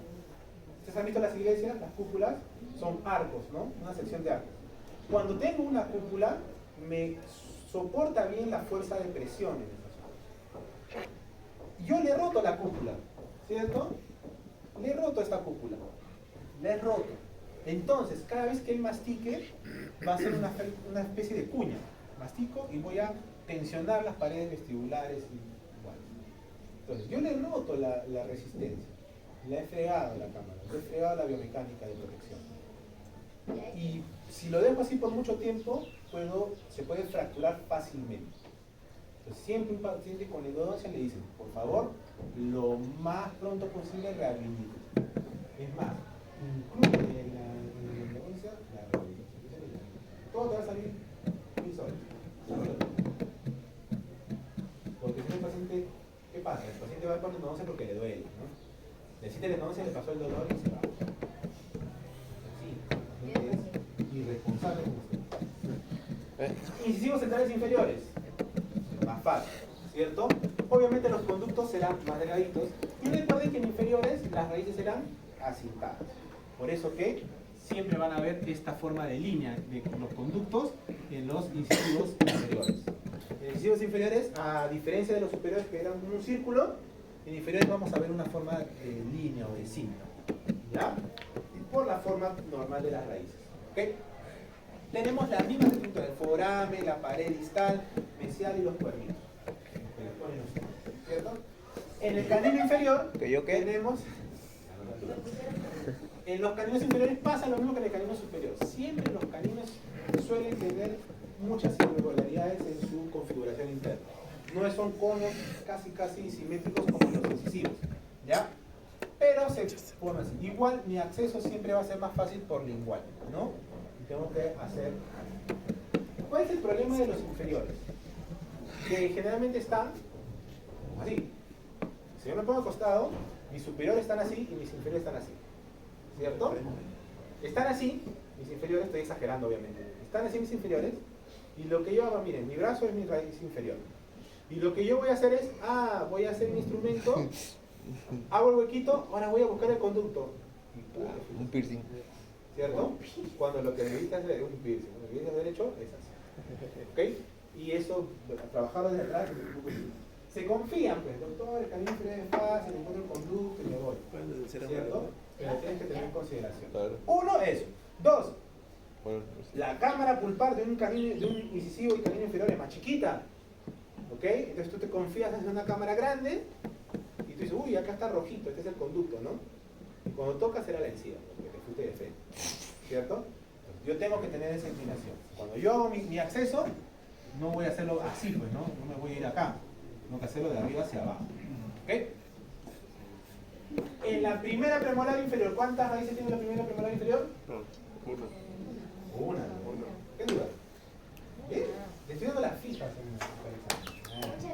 ¿Ustedes han visto las iglesias? Las cúpulas son arcos, ¿no? Una sección de arcos. Cuando tengo una cúpula, me soporta bien la fuerza de presión en esa zona. Yo le he roto la cúpula, ¿cierto? Le he roto esta cúpula. La he roto. Entonces, cada vez que él mastique, va a ser una especie de cuña. Mastico y voy a tensionar las paredes vestibulares. Entonces, yo le he roto la resistencia. Le he fregado la cámara. Le he fregado la biomecánica de protección. Y si lo dejo así por mucho tiempo, se puede fracturar fácilmente. Entonces, siempre un paciente con endodoncia le dicen, por favor, lo más pronto posible rehabilite. Es más, incluye en la endodoncia la rehabilitación. Todo te va a salir muy solo. Porque si el paciente, ¿qué pasa? El paciente va por la endodoncia porque le duele, ¿no? Necesita la endodoncia, le pasó el dolor y se va. Es irresponsable como usted. Incisivos centrales inferiores. Más fácil, ¿cierto? Obviamente los conductos serán más delgaditos. Y recuerden que en inferiores las raíces serán acintadas. Por eso que siempre van a ver esta forma de línea de los conductos en los incisivos inferiores. En incisivos inferiores, a diferencia de los superiores que eran como un círculo, en inferiores vamos a ver una forma de línea o de cinta. ¿Ya? Y por la forma normal de las raíces. ¿Ok? Tenemos la misma estructura, el foramen, la pared distal, mesial y los cuernitos. ¿Cierto? En el canino inferior tenemos... En los caninos inferiores pasa lo mismo que en el canino superior. Siempre los caninos suelen tener muchas irregularidades en su configuración interna. No son conos casi simétricos como los incisivos. ¿Ya? Pero se pone así. Igual mi acceso siempre va a ser más fácil por lingual, ¿no? Tengo que hacer... ¿Cuál es el problema de los inferiores? Que generalmente están así. Si yo me pongo acostado, mis superiores están así y mis inferiores están así. ¿Cierto? Están así, mis inferiores, estoy exagerando obviamente. Están así mis inferiores y lo que yo hago, miren, mi brazo es mi raíz inferior. Y lo que yo voy a hacer es, voy a hacer mi instrumento, hago el huequito, ahora voy a buscar el conducto. Un piercing. ¿cierto? Cuando lo que necesitas es un piercing, cuando lo que necesitas derecho es así. ¿Ok? Y eso, trabajarlo desde atrás, se confían, pues, doctor, el camino inferior es fácil, encuentro el conducto y me voy. ¿Cierto? Pero tienes que tener en consideración. Claro. Uno, eso. Dos, Bueno, la cámara pulpar de un incisivo y canino inferior es más chiquita. ¿Ok? Entonces tú te confías en una cámara grande y tú dices, uy, acá está rojito, este es el conducto, ¿no? Y cuando tocas será la encía, porque te fuiste de frente. ¿Cierto? Entonces, yo tengo que tener esa inclinación. Cuando yo hago mi acceso, no voy a hacerlo así, pues, ¿no? No me voy a ir acá. Tengo que hacerlo de arriba hacia abajo. ¿Ok? En la primera premolar inferior, ¿cuántas raíces tiene la primera premolar inferior? no, uno. Una. ¿Qué duda? ¿Bien? Le estoy dando las fijas en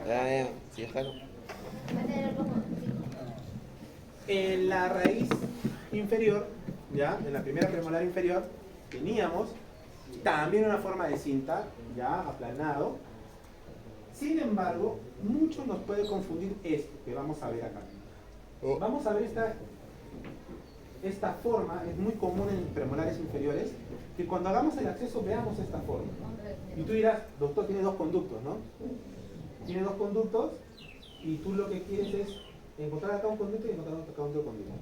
Ya, sí, déjalo. Va a tener como En la raíz inferior, ya, en la primera premolar inferior, teníamos también una forma de cinta, ya, aplanado. Sin embargo, mucho nos puede confundir esto que vamos a ver acá. Vamos a ver esta forma, es muy común en premolares inferiores, que cuando hagamos el acceso veamos esta forma. Y tú dirás, doctor, tiene dos conductos, ¿no? Tiene dos conductos y tú lo que quieres es encontrar acá un conducto y encontrar acá otro conducto.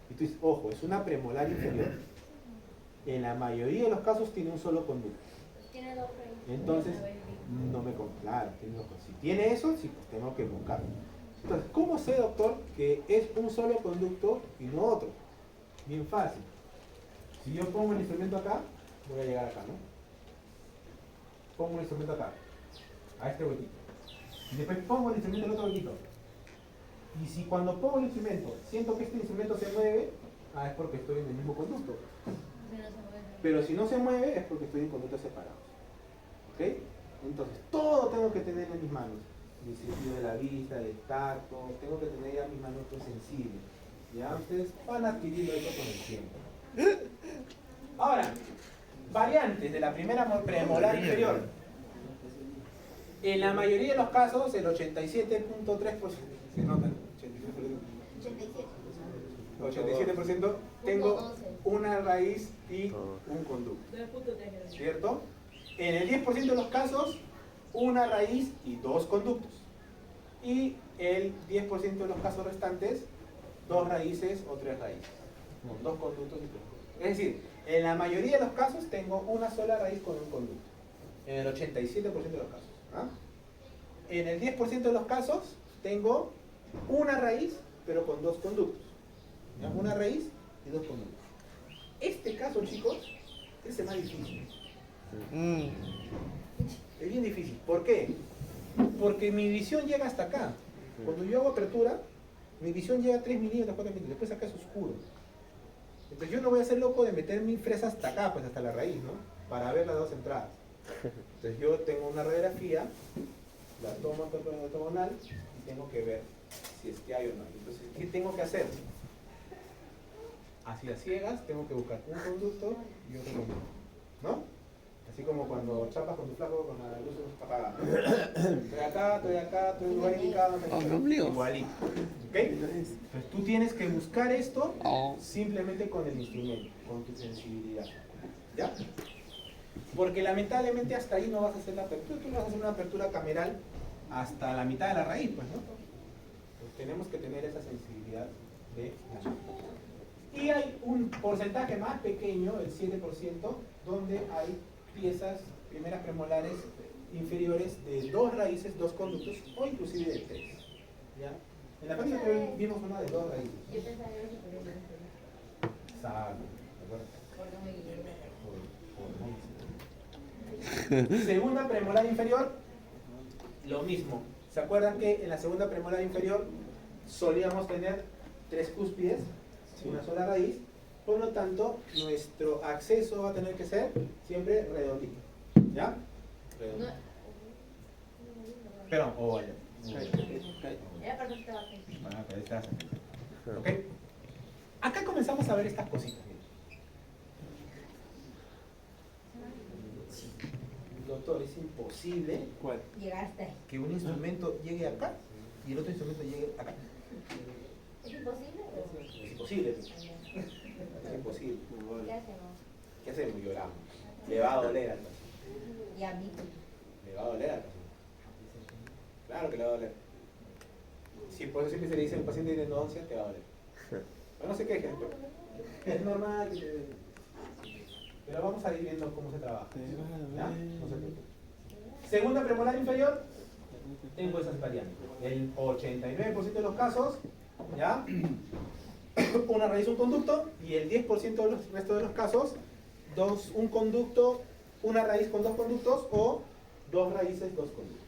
Y tú dices, ojo, es una premolar inferior. En la mayoría de los casos tiene un solo conducto. tiene dos raíces. Entonces, no me claro, tiene dos cosas. Si tiene eso, sí, pues tengo que buscarlo. Entonces, ¿cómo sé, doctor, que es un solo conducto y no otro? Bien fácil. Si yo pongo el instrumento acá, voy a llegar acá, ¿no? Pongo el instrumento acá, a este huequito. Y después pongo el instrumento en el otro huequito. Y si cuando pongo el instrumento siento que este instrumento se mueve, es porque estoy en el mismo conducto. Pero si no se mueve, es porque estoy en conductos separados. ¿Ok? Entonces, todo tengo que tener en mis manos. Mi sentido de la vista, del tacto, tengo que tener ya mis manos sensibles. ¿Ya? Ustedes van adquiriendo eso con el tiempo. Ahora, variantes de la primera premolar inferior. En la mayoría de los casos, el 87.3%, se notan, 87%, tengo una raíz y un conducto. ¿Cierto? En el 10% de los casos, una raíz y dos conductos. Y el 10% de los casos restantes, dos raíces o tres raíces. Con dos conductos y tres conductos. Es decir, en la mayoría de los casos tengo una sola raíz con un conducto. En el 87% de los casos. ¿Ah? En el 10% de los casos tengo una raíz, pero con dos conductos. ¿Ya? Una raíz y dos conductos. Este caso, chicos, es el más difícil. Es bien difícil. ¿Por qué? Porque mi visión llega hasta acá. Cuando yo hago apertura, mi visión llega a 3 milímetros, 4 milímetros. Después acá es oscuro. Entonces yo no voy a ser loco de meter mi fresa hasta acá, pues hasta la raíz, ¿no? Para ver las dos entradas. Entonces yo tengo una radiografía, la tomo ortogonal y tengo que ver si es que hay o no. Entonces, ¿qué tengo que hacer? Así a ciegas, tengo que buscar un conducto y otro conducto, ¿no? Así como cuando chapas con tu flaco con la luz apagada. Estoy acá, estoy en lugar indicado. Igualito. ¿Ok? Entonces tú tienes que buscar esto simplemente con el instrumento, con tu sensibilidad. ¿Ya? Porque lamentablemente hasta ahí no vas a hacer la apertura. Tú no vas a hacer una apertura cameral hasta la mitad de la raíz, pues, ¿no? Pues tenemos que tener esa sensibilidad de la luz. Y hay un porcentaje más pequeño, el 7%, donde hay piezas, primeras premolares inferiores de dos raíces, dos conductos o inclusive de tres. ¿Ya? En la práctica vimos una de dos raíces. Yo pensaba que era superior. Exacto. Porque me guié. Segunda premolar inferior, lo mismo. ¿Se acuerdan que en la segunda premolar inferior solíamos tener tres cúspides, una sola raíz? Por lo tanto, nuestro acceso va a tener que ser siempre redondito. ¿Ya? Redondito. Perdón, oval. Era para que estaba aquí. ¿Ok? Acá comenzamos a ver estas cositas. Miren. Doctor, es imposible Llegaste ahí. que un instrumento llegue acá y el otro instrumento llegue acá. ¿Es imposible? Es imposible. Es imposible. ¿Qué hacemos? ¿Qué hacemos? Lloramos. Le va a doler al paciente. Y a mí. Le va a doler al paciente. Claro que le va a doler. Si por eso siempre se le dice al paciente tiene endodoncia, te va a doler. Pero no se quejen, pero es normal. Pero vamos a ir viendo cómo se trabaja. ¿Ya? No se preocupen. Segunda premolar inferior, tengo esas variantes. El 89% de los casos, ¿ya? Una raíz, un conducto, y el 10% de los resto de los casos, un conducto, una raíz con dos conductos, o dos raíces, dos conductos.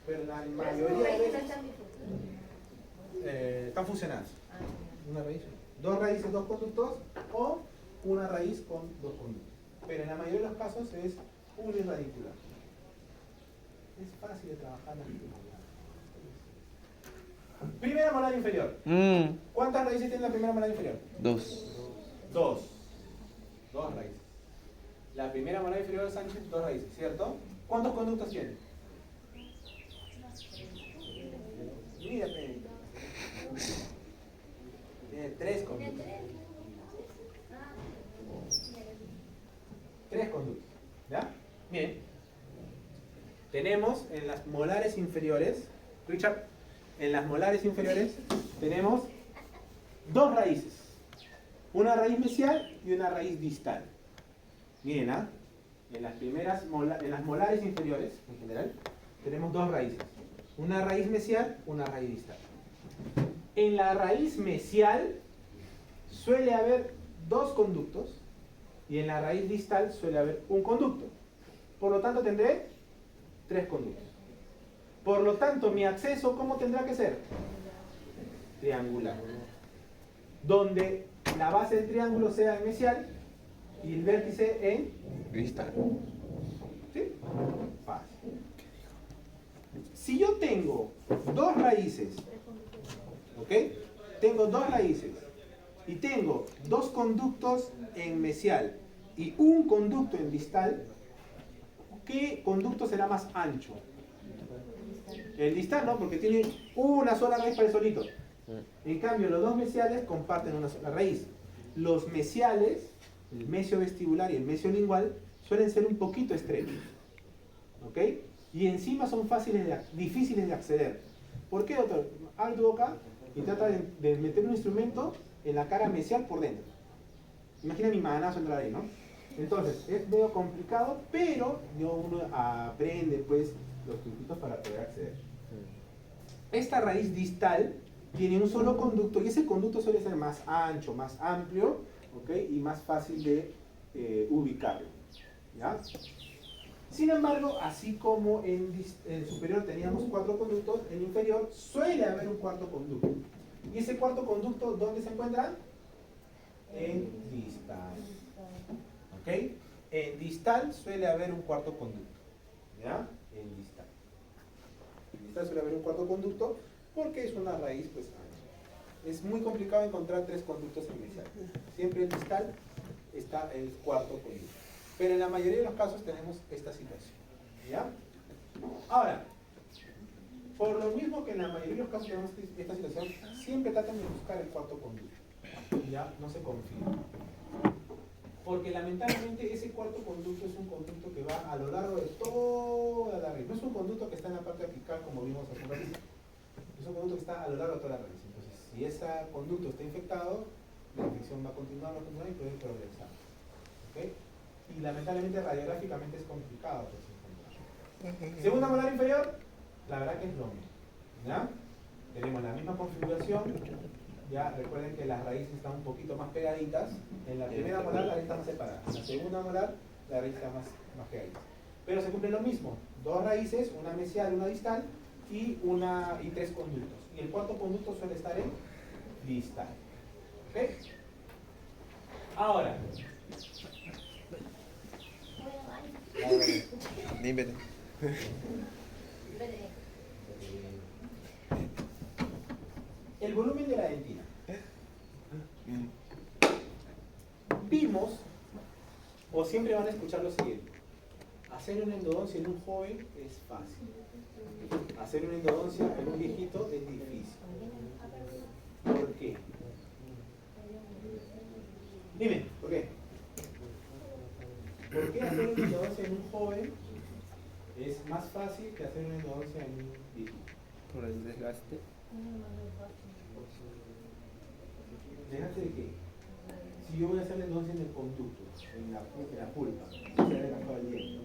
Pero la mayoría de veces están fusionadas. Una raíz, dos raíces, dos conductos, o una raíz con dos conductos. Pero en la mayoría de los casos es unirradicular. Es fácil de trabajar la primera. Primera molar inferior. ¿Cuántas raíces tiene la primera molar inferior? 2. Dos raíces. La primera molar inferior de Sánchez, dos raíces, ¿cierto? ¿Cuántos conductos tiene? Mírate. Tiene 3 conductos. 3 conductos. ¿Ya? Bien. Tenemos en las molares inferiores, Richard, en las molares inferiores tenemos dos raíces. Una raíz mesial y una raíz distal. Miren, ¿ah? En las molares inferiores, en general, tenemos dos raíces. Una raíz mesial, una raíz distal. En la raíz mesial suele haber dos conductos y en la raíz distal suele haber un conducto. Por lo tanto, tendré 3 conductos. Por lo tanto, mi acceso, ¿cómo tendrá que ser? Triangular. Donde la base del triángulo sea en mesial y el vértice en Distal. ¿Sí? Fácil. Si yo tengo dos raíces, ¿ok? Tengo dos raíces y tengo dos conductos en mesial y un conducto en distal, ¿qué conducto será más ancho? El distal, ¿no? Porque tiene una sola raíz para el solito. En cambio, los dos mesiales comparten una sola raíz. Los mesiales, el mesio vestibular y el mesio lingual, suelen ser un poquito estrechos. ¿Ok? Y encima son difíciles de acceder. ¿Por qué, doctor? Abre tu boca y trata de meter un instrumento en la cara mesial por dentro. Imagina mi manazo entrar ahí, ¿no? Entonces, es medio complicado, pero uno aprende, pues, los truquitos para poder acceder. Esta raíz distal tiene un solo conducto y ese conducto suele ser más ancho, más amplio, ¿ok? Y más fácil de ubicarlo. ¿Ya? Sin embargo, así como en superior teníamos 4 conductos, en inferior suele haber un cuarto conducto. ¿Y ese cuarto conducto dónde se encuentra? En distal. ¿Ok? En distal suele haber un cuarto conducto. ¿Ya? En distal. En distal suele haber un cuarto conducto porque es una raíz pues ancha. Es muy complicado encontrar 3 conductos en mesial. Siempre en distal está el cuarto conducto. Pero en la mayoría de los casos tenemos esta situación. ¿Ya? Ahora, por lo mismo que en la mayoría de los casos tenemos esta situación, siempre tratan de buscar el cuarto conducto. ¿Ya? No se confíen. Porque lamentablemente ese cuarto conducto es un conducto que va a lo largo de toda la raíz. No es un conducto que está en la parte apical como vimos hace un ratito. Es un conducto que está a lo largo de toda la raíz. Entonces, si ese conducto está infectado, la infección va a continuar y puede progresar. ¿Okay? Y lamentablemente radiográficamente es complicado pues, encontrar. Segunda molar inferior, la verdad que es lo mismo. ¿Ya? Tenemos la misma configuración. Ya recuerden que las raíces están un poquito más pegaditas. En la primera molar la raíz está más separada. En la segunda molar la raíz está más pegadita. Pero se cumple lo mismo. 2 raíces, una mesial, una distal y 3 conductos. Y el cuarto conducto suele estar en distal. ¿Ok? Ahora. Dime. El volumen de la dentina. Vimos, o siempre van a escuchar lo siguiente: hacer una endodoncia en un joven es fácil, hacer una endodoncia en un viejito es difícil. ¿Por qué? Dime, ¿por qué? desgaste. Déjate de que si yo voy a hacerle entonces en el conducto, en la pulpa, se ha desgastado el diente.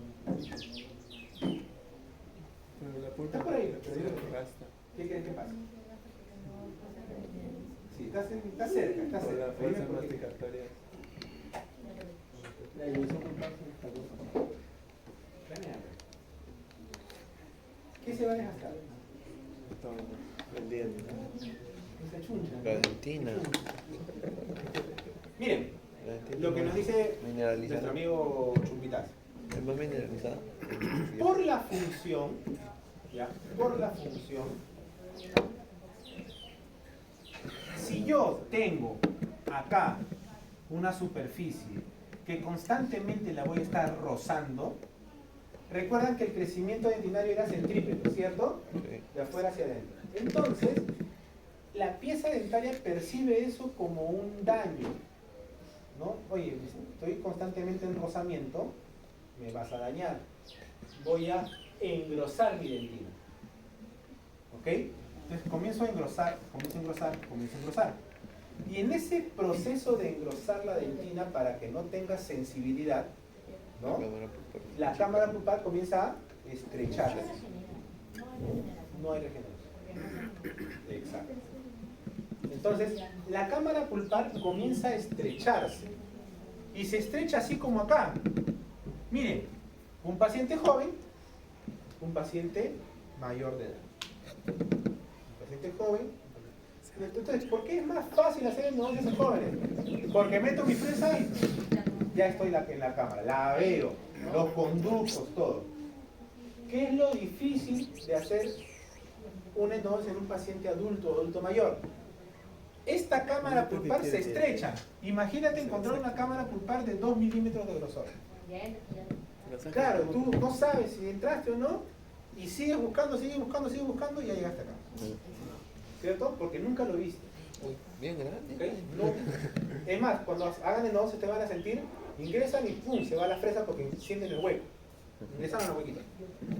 Pero la Está pulpa por ahí, se pero digo, desgasta. ¿qué crees que pasa? Sí, está cerca, está Por la cerca. fuerza Dime por qué. masticatoria. La ilusión que pasa en esta cosa. Planéalo. ¿Qué se va a desgastar? Todo, el diente. Esa chuncha. La dentina. Miren, La dentina lo que nos dice mineralizada. nuestro amigo Chumbitaz. ¿Es más mineralizada? Por la función, ¿ya? Por la función, si yo tengo acá una superficie que constantemente la voy a estar rozando, recuerdan que el crecimiento dentinario era centrípeto, ¿cierto? Sí. De afuera hacia adentro. Entonces, la pieza dentaria percibe eso como un daño, ¿no? Oye, estoy constantemente en rozamiento, me vas a dañar. Voy a engrosar mi dentina. ¿Ok? Entonces comienzo a engrosar. Y en ese proceso de engrosar la dentina para que no tenga sensibilidad, ¿no? La cámara pulpar comienza a estrecharse. No hay regeneración. Exacto. Entonces, la cámara pulpar comienza a estrecharse. Y se estrecha así como acá. Miren, un paciente joven, un paciente mayor de edad. Un paciente joven. Entonces, ¿por qué es más fácil hacer endodontias en jóvenes? Porque meto mi fresa y ya estoy en la cámara, la veo, los conductos, todo. ¿Qué es lo difícil de hacer una endodontia en un paciente adulto o adulto mayor? Esta cámara pulpar se estrecha. Imagínate encontrar una cámara pulpar de 2 milímetros de grosor. Claro, tú no sabes si entraste o no y sigues buscando y ya llegaste acá. ¿Cierto? Porque nunca lo viste. Bien grande. ¿Okay? No. Es más, cuando hagan endodontia te van a sentir, ingresan y pum, se va la fresa porque sienten el hueco. Ingresan a la huequita.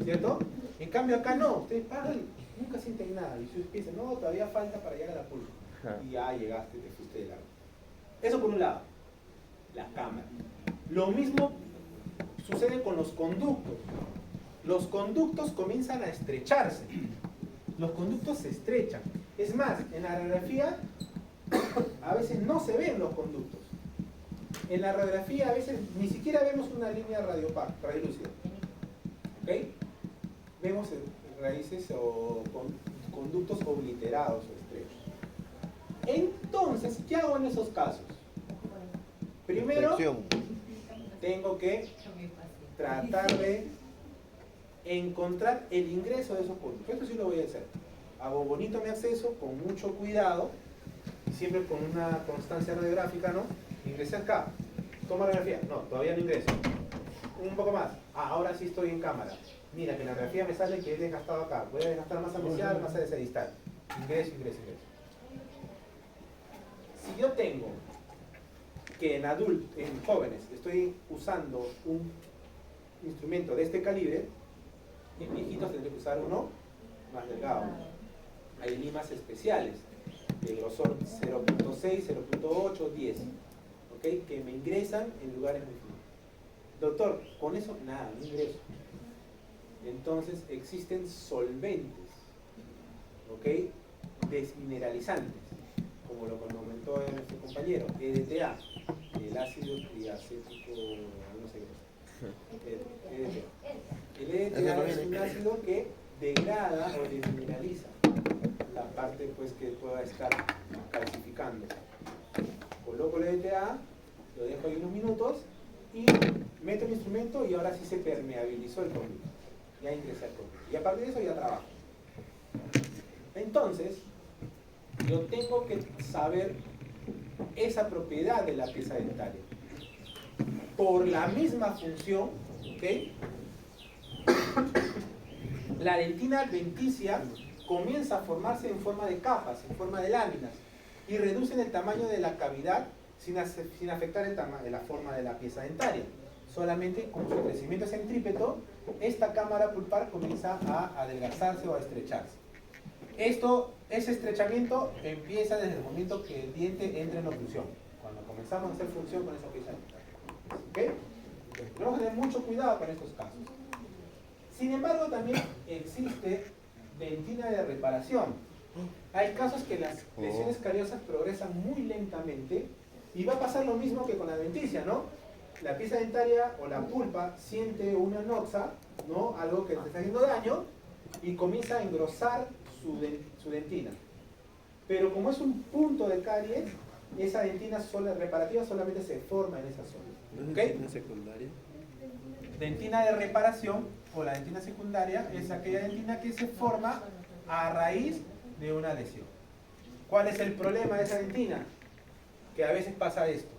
¿Cierto? En cambio acá no, ustedes pagan y nunca sienten nada. Y ustedes piensan, no, todavía falta para llegar a la pulpa. Y ya llegaste, te fuiste de largo. Eso por un lado. La cámara. Lo mismo sucede con los conductos. Los conductos comienzan a estrecharse. Los conductos se estrechan. Es más, en la radiografía a veces no se ven los conductos. En la radiografía a veces ni siquiera vemos una línea radiolúcida. ¿Ok? Vemos raíces o conductos obliterados o estrechos. Entonces, ¿qué hago en esos casos? Primero, tengo que tratar de encontrar el ingreso de esos puntos. Esto sí lo voy a hacer. Hago bonito mi acceso, con mucho cuidado, siempre con una constancia radiográfica, ¿no? Ingresé acá. Toma radiografía. No, todavía no ingreso. Un poco más. Ahora sí estoy en cámara. Mira, que en la radiografía me sale que he desgastado acá. Voy a desgastar masa mesial, masa distal. Ingreso. Si yo tengo que en jóvenes, estoy usando un instrumento de este calibre, en viejitos tendré que usar uno más delgado. Hay limas especiales de grosor 0.6, 0.8, 10, ¿ok? Que me ingresan en lugares muy finos. Doctor, con eso nada, no ingreso. Entonces existen solventes, ¿ok? Desmineralizantes, como lo comentó nuestro compañero, EDTA, el ácido triacético, no sé qué. EDTA. El EDTA es un ácido que degrada o desmineraliza la parte pues, que pueda estar calcificando. Coloco el EDTA, lo dejo ahí unos minutos y meto el instrumento y ahora sí se permeabilizó el conducto. Ya ingresé al conducto. Y a partir de eso ya trabajo. Entonces, yo tengo que saber esa propiedad de la pieza dentaria. Por la misma función, ¿ok? La dentina adventicia comienza a formarse en forma de capas, en forma de láminas, y reducen el tamaño de la cavidad sin afectar la forma de la pieza dentaria. Solamente con su crecimiento centrípeto, esta cámara pulpar comienza a adelgazarse o a estrecharse. Ese estrechamiento empieza desde el momento que el diente entra en oclusión. Cuando comenzamos a hacer función con esa pieza dental. ¿Ok? Tenemos que tener mucho cuidado con estos casos. Sin embargo, también existe dentina de reparación. Hay casos que las lesiones cariosas progresan muy lentamente y va a pasar lo mismo que con la denticia, ¿no? La pieza dentaria o la pulpa siente una noxa, ¿no? Algo que le está haciendo daño y comienza a engrosar su dentina. Pero como es un punto de caries, esa dentina reparativa solamente se forma en esa zona. ¿No es ¿Ok? dentina secundaria? Dentina de reparación o la dentina secundaria es aquella dentina que se forma a raíz de una lesión. ¿Cuál es el problema de esa dentina? Que a veces pasa esto.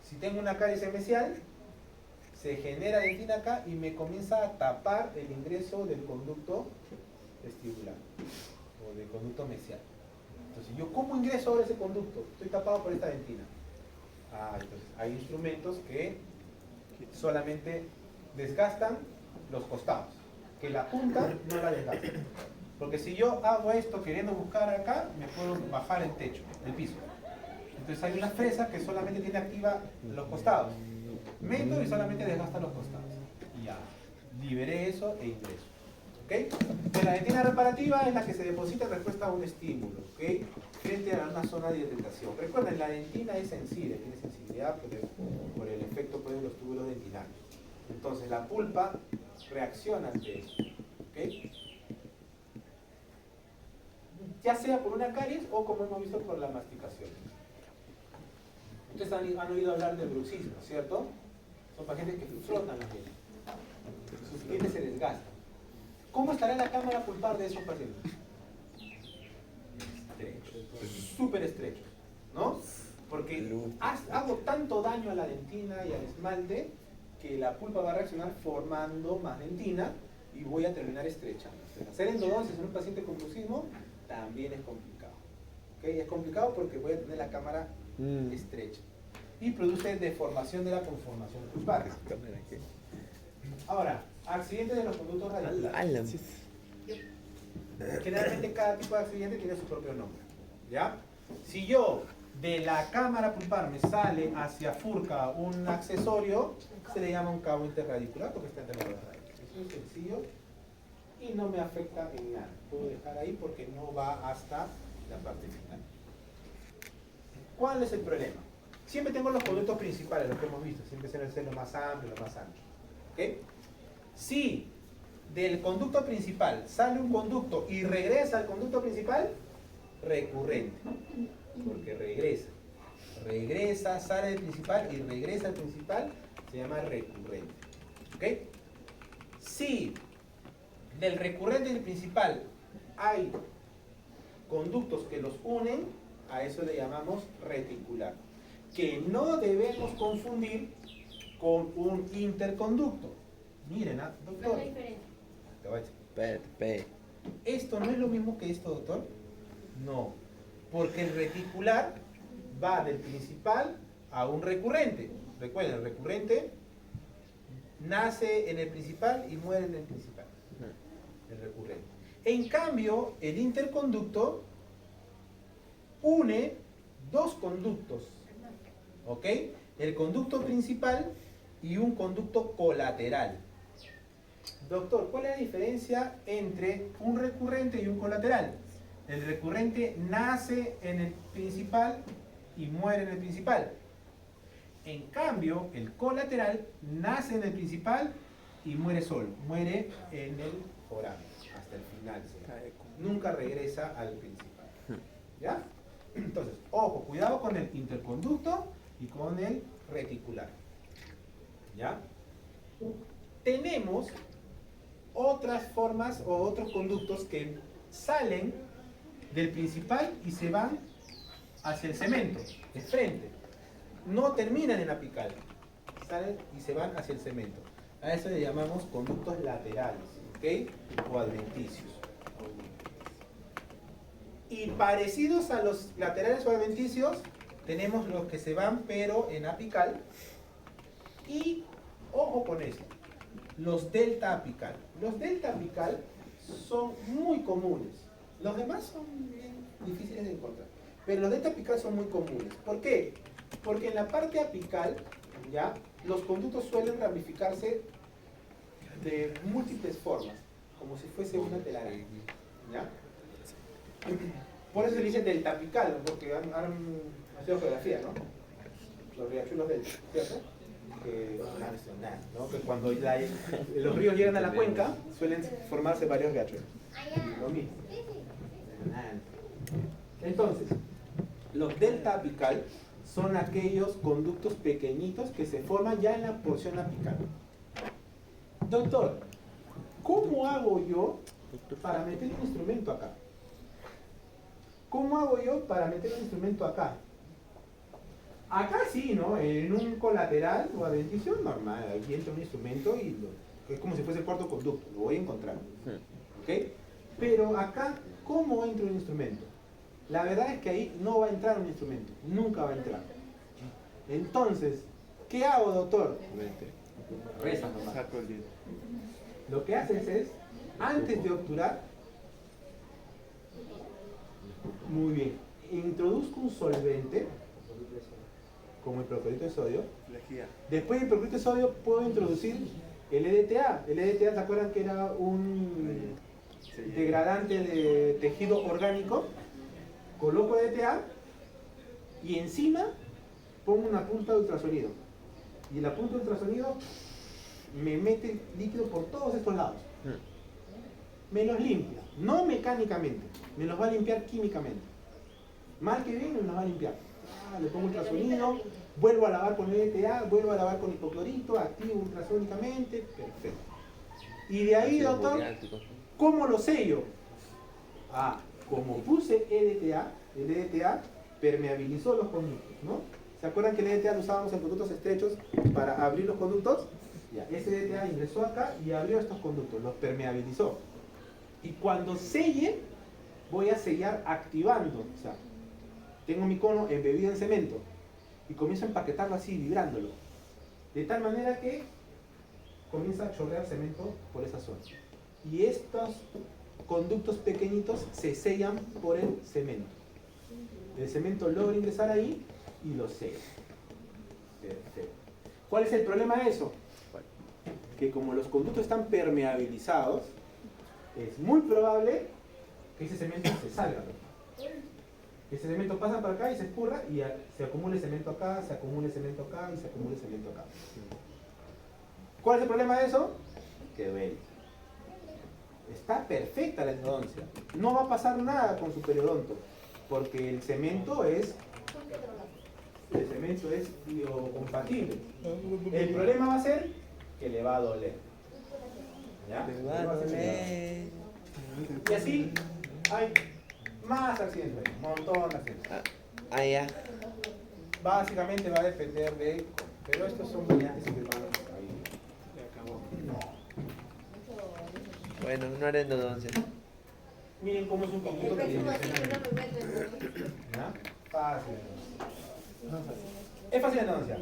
Si tengo una caries mesial, se genera dentina acá y me comienza a tapar el ingreso del conducto vestibular o del conducto mesial. Entonces, ¿yo cómo ingreso ahora ese conducto? Estoy tapado por esta dentina. Entonces hay instrumentos que solamente desgastan los costados, que la punta no la desgasta. Porque si yo hago esto queriendo buscar acá, me puedo bajar el techo, el piso. Entonces hay una fresa que solamente tiene activa los costados. Meto y solamente desgasta los costados. Y ya, liberé eso e ingreso. ¿Ok? Entonces, la dentina reparativa es la que se deposita en respuesta a un estímulo, ¿ok? Frente a una zona de irritación. Recuerden, la dentina es sensible, tiene sensibilidad por el efecto de los túbulos dentinarios. Entonces la pulpa reacciona ante eso, ¿ok? Ya sea por una caries o, como hemos visto, por la masticación. Ustedes han oído hablar del bruxismo, ¿cierto? Son pacientes que frotan los dientes. Sus dientes se desgastan. ¿Cómo estará la cámara pulpar de esos pacientes? Estrechos, súper estrechos, ¿no? Porque hago tanto daño a la dentina y al esmalte que la pulpa va a reaccionar formando más dentina y voy a terminar estrechando. Hacer endodoncias en un paciente con bruxismo también es complicado. ¿Okay? Es complicado porque voy a tener la cámara estrecha y produce deformación de la conformación pulpar. Ahora, accidentes de los conductos radiculares. Generalmente cada tipo de accidente tiene su propio nombre, ¿ya? Si yo de la cámara pulpar me sale hacia furca un accesorio, se le llama un cabo interradicular porque está entre las radicales. Eso es sencillo y no me afecta en nada. Puedo dejar ahí porque no va hasta la parte final. ¿Cuál es el problema? Siempre tengo los conductos principales, los que hemos visto, siempre suelen ser lo más amplio, lo más ancho. ¿Ok? Si del conducto principal sale un conducto y regresa al conducto principal, recurrente, porque regresa, sale del principal y regresa al principal, se llama recurrente. ¿Ok? Si del recurrente y del principal hay conductos que los unen, a eso le llamamos reticular, que no debemos confundir con un interconducto. Miren, doctor. ¿Cuál es la diferencia? Te voy a decir. ¿Esto no es lo mismo que esto, doctor? No, porque el reticular va del principal a un recurrente. Recuerden, el recurrente nace en el principal y muere en el principal. El recurrente. En cambio, el interconducto une dos conductos. ¿Ok? El conducto principal y un conducto colateral. Doctor, ¿cuál es la diferencia entre un recurrente y un colateral? El recurrente nace en el principal y muere en el principal. En cambio, el colateral nace en el principal y muere solo. Muere en el foramen, hasta el final. Nunca regresa al principal. ¿Ya? Entonces, ojo, cuidado con el interconducto y con el reticular. ¿Ya? Tenemos otras formas o otros conductos que salen del principal y se van hacia el cemento, de frente. No terminan en apical, salen y se van hacia el cemento. A eso le llamamos conductos laterales, ¿ok? O adventicios. Y parecidos a los laterales o adventicios, tenemos los que se van pero en apical. Y ojo con esto, los delta apical. Los delta apical son muy comunes. Los demás son bien difíciles de encontrar. Pero los delta apical son muy comunes. ¿Por qué? Porque en la parte apical, ¿ya? Los conductos suelen ramificarse de múltiples formas, como si fuese una telaraña. ¿Ya? Por eso se dice delta apical, ¿no? Porque han estudiado geografía, ¿no? Los riachuelos del, ¿cierto? Que, ¿no? Que cuando los ríos llegan a la cuenca, suelen formarse varios riachuelos. Lo mismo. Entonces, los delta apical son aquellos conductos pequeñitos que se forman ya en la porción apical. Doctor, ¿cómo hago yo para meter un instrumento acá? ¿Cómo hago yo para meter un instrumento acá? Acá sí, ¿no? En un colateral o adventicio normal, aquí entra un instrumento y es como si fuese el cuarto conducto, lo voy a encontrar. ¿Ok? Pero acá, ¿cómo entra un instrumento? La verdad es que ahí no va a entrar un instrumento, nunca va a entrar. Entonces, ¿qué hago, doctor? Reza nomás. Saco el diente. Lo que haces es, antes de obturar, muy bien, introduzco un solvente, como el proclorito de sodio. Lejía. Después del proclorito de sodio puedo introducir el EDTA. El EDTA, ¿se acuerdan que era un degradante de tejido orgánico? Coloco EDTA y encima pongo una punta de ultrasonido. Y la punta de ultrasonido me mete líquido por todos estos lados. Me los limpia, no mecánicamente, me los va a limpiar químicamente. Mal que bien, me los va a limpiar. Le pongo ultrasonido, vuelvo a lavar con EDTA, vuelvo a lavar con hipoclorito, activo ultrasónicamente, perfecto. Y de ahí, doctor, ¿cómo lo sello? Como puse EDTA, el EDTA permeabilizó los conductos, ¿no? ¿Se acuerdan que el EDTA lo usábamos en conductos estrechos para abrir los conductos? Ya, ese EDTA ingresó acá y abrió estos conductos, los permeabilizó. Y cuando selle, voy a sellar activando. O sea, tengo mi cono embebido en cemento y comienzo a empaquetarlo así, vibrándolo. De tal manera que comienza a chorrear cemento por esa zona. Y estos conductos pequeñitos se sellan por el cemento. El cemento logra ingresar ahí y lo sella. Perfecto. ¿Cuál es el problema de eso? Que como los conductos están permeabilizados, es muy probable que ese cemento se salga. Ese cemento pasa para acá y se escurra y se acumula el cemento acá, se acumula el cemento acá y se acumula el cemento acá. ¿Cuál es el problema de eso? Que duele. Está perfecta la endodoncia. No va a pasar nada con su periodonto, porque el cemento es biocompatible. El problema va a ser que le va a doler. ¿Ya? Le va a doler. Y así hay más accidentes, un montón de accidentes. Ya. Básicamente va a depender de... Pero estos son variantes que van ahí. Ya acabó. Bueno, no haré endodoncia. Miren cómo es un conjunto El próximo tridimensional. ciclo no me meto en ¿Ya? Fácil. Es fácil la endodoncia.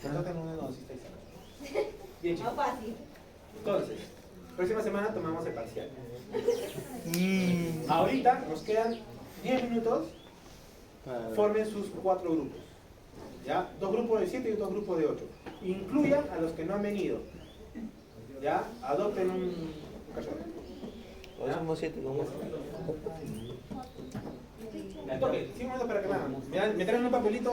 Yo tengo un endodoncista y sabe. Bien, chicos. Más fácil. Entonces, próxima semana tomamos el parcial. Ahorita nos quedan 10 minutos. Formen sus 4 grupos. ¿Ya? 2 grupos de 7 y 2 grupos de 8. Incluyan a los que no han venido. ¿Ya? Adopten un cachorro. Hoy somos 7, ¿cómo? Ya, toque, 5 minutos para que me hagan. Me traen un papelito.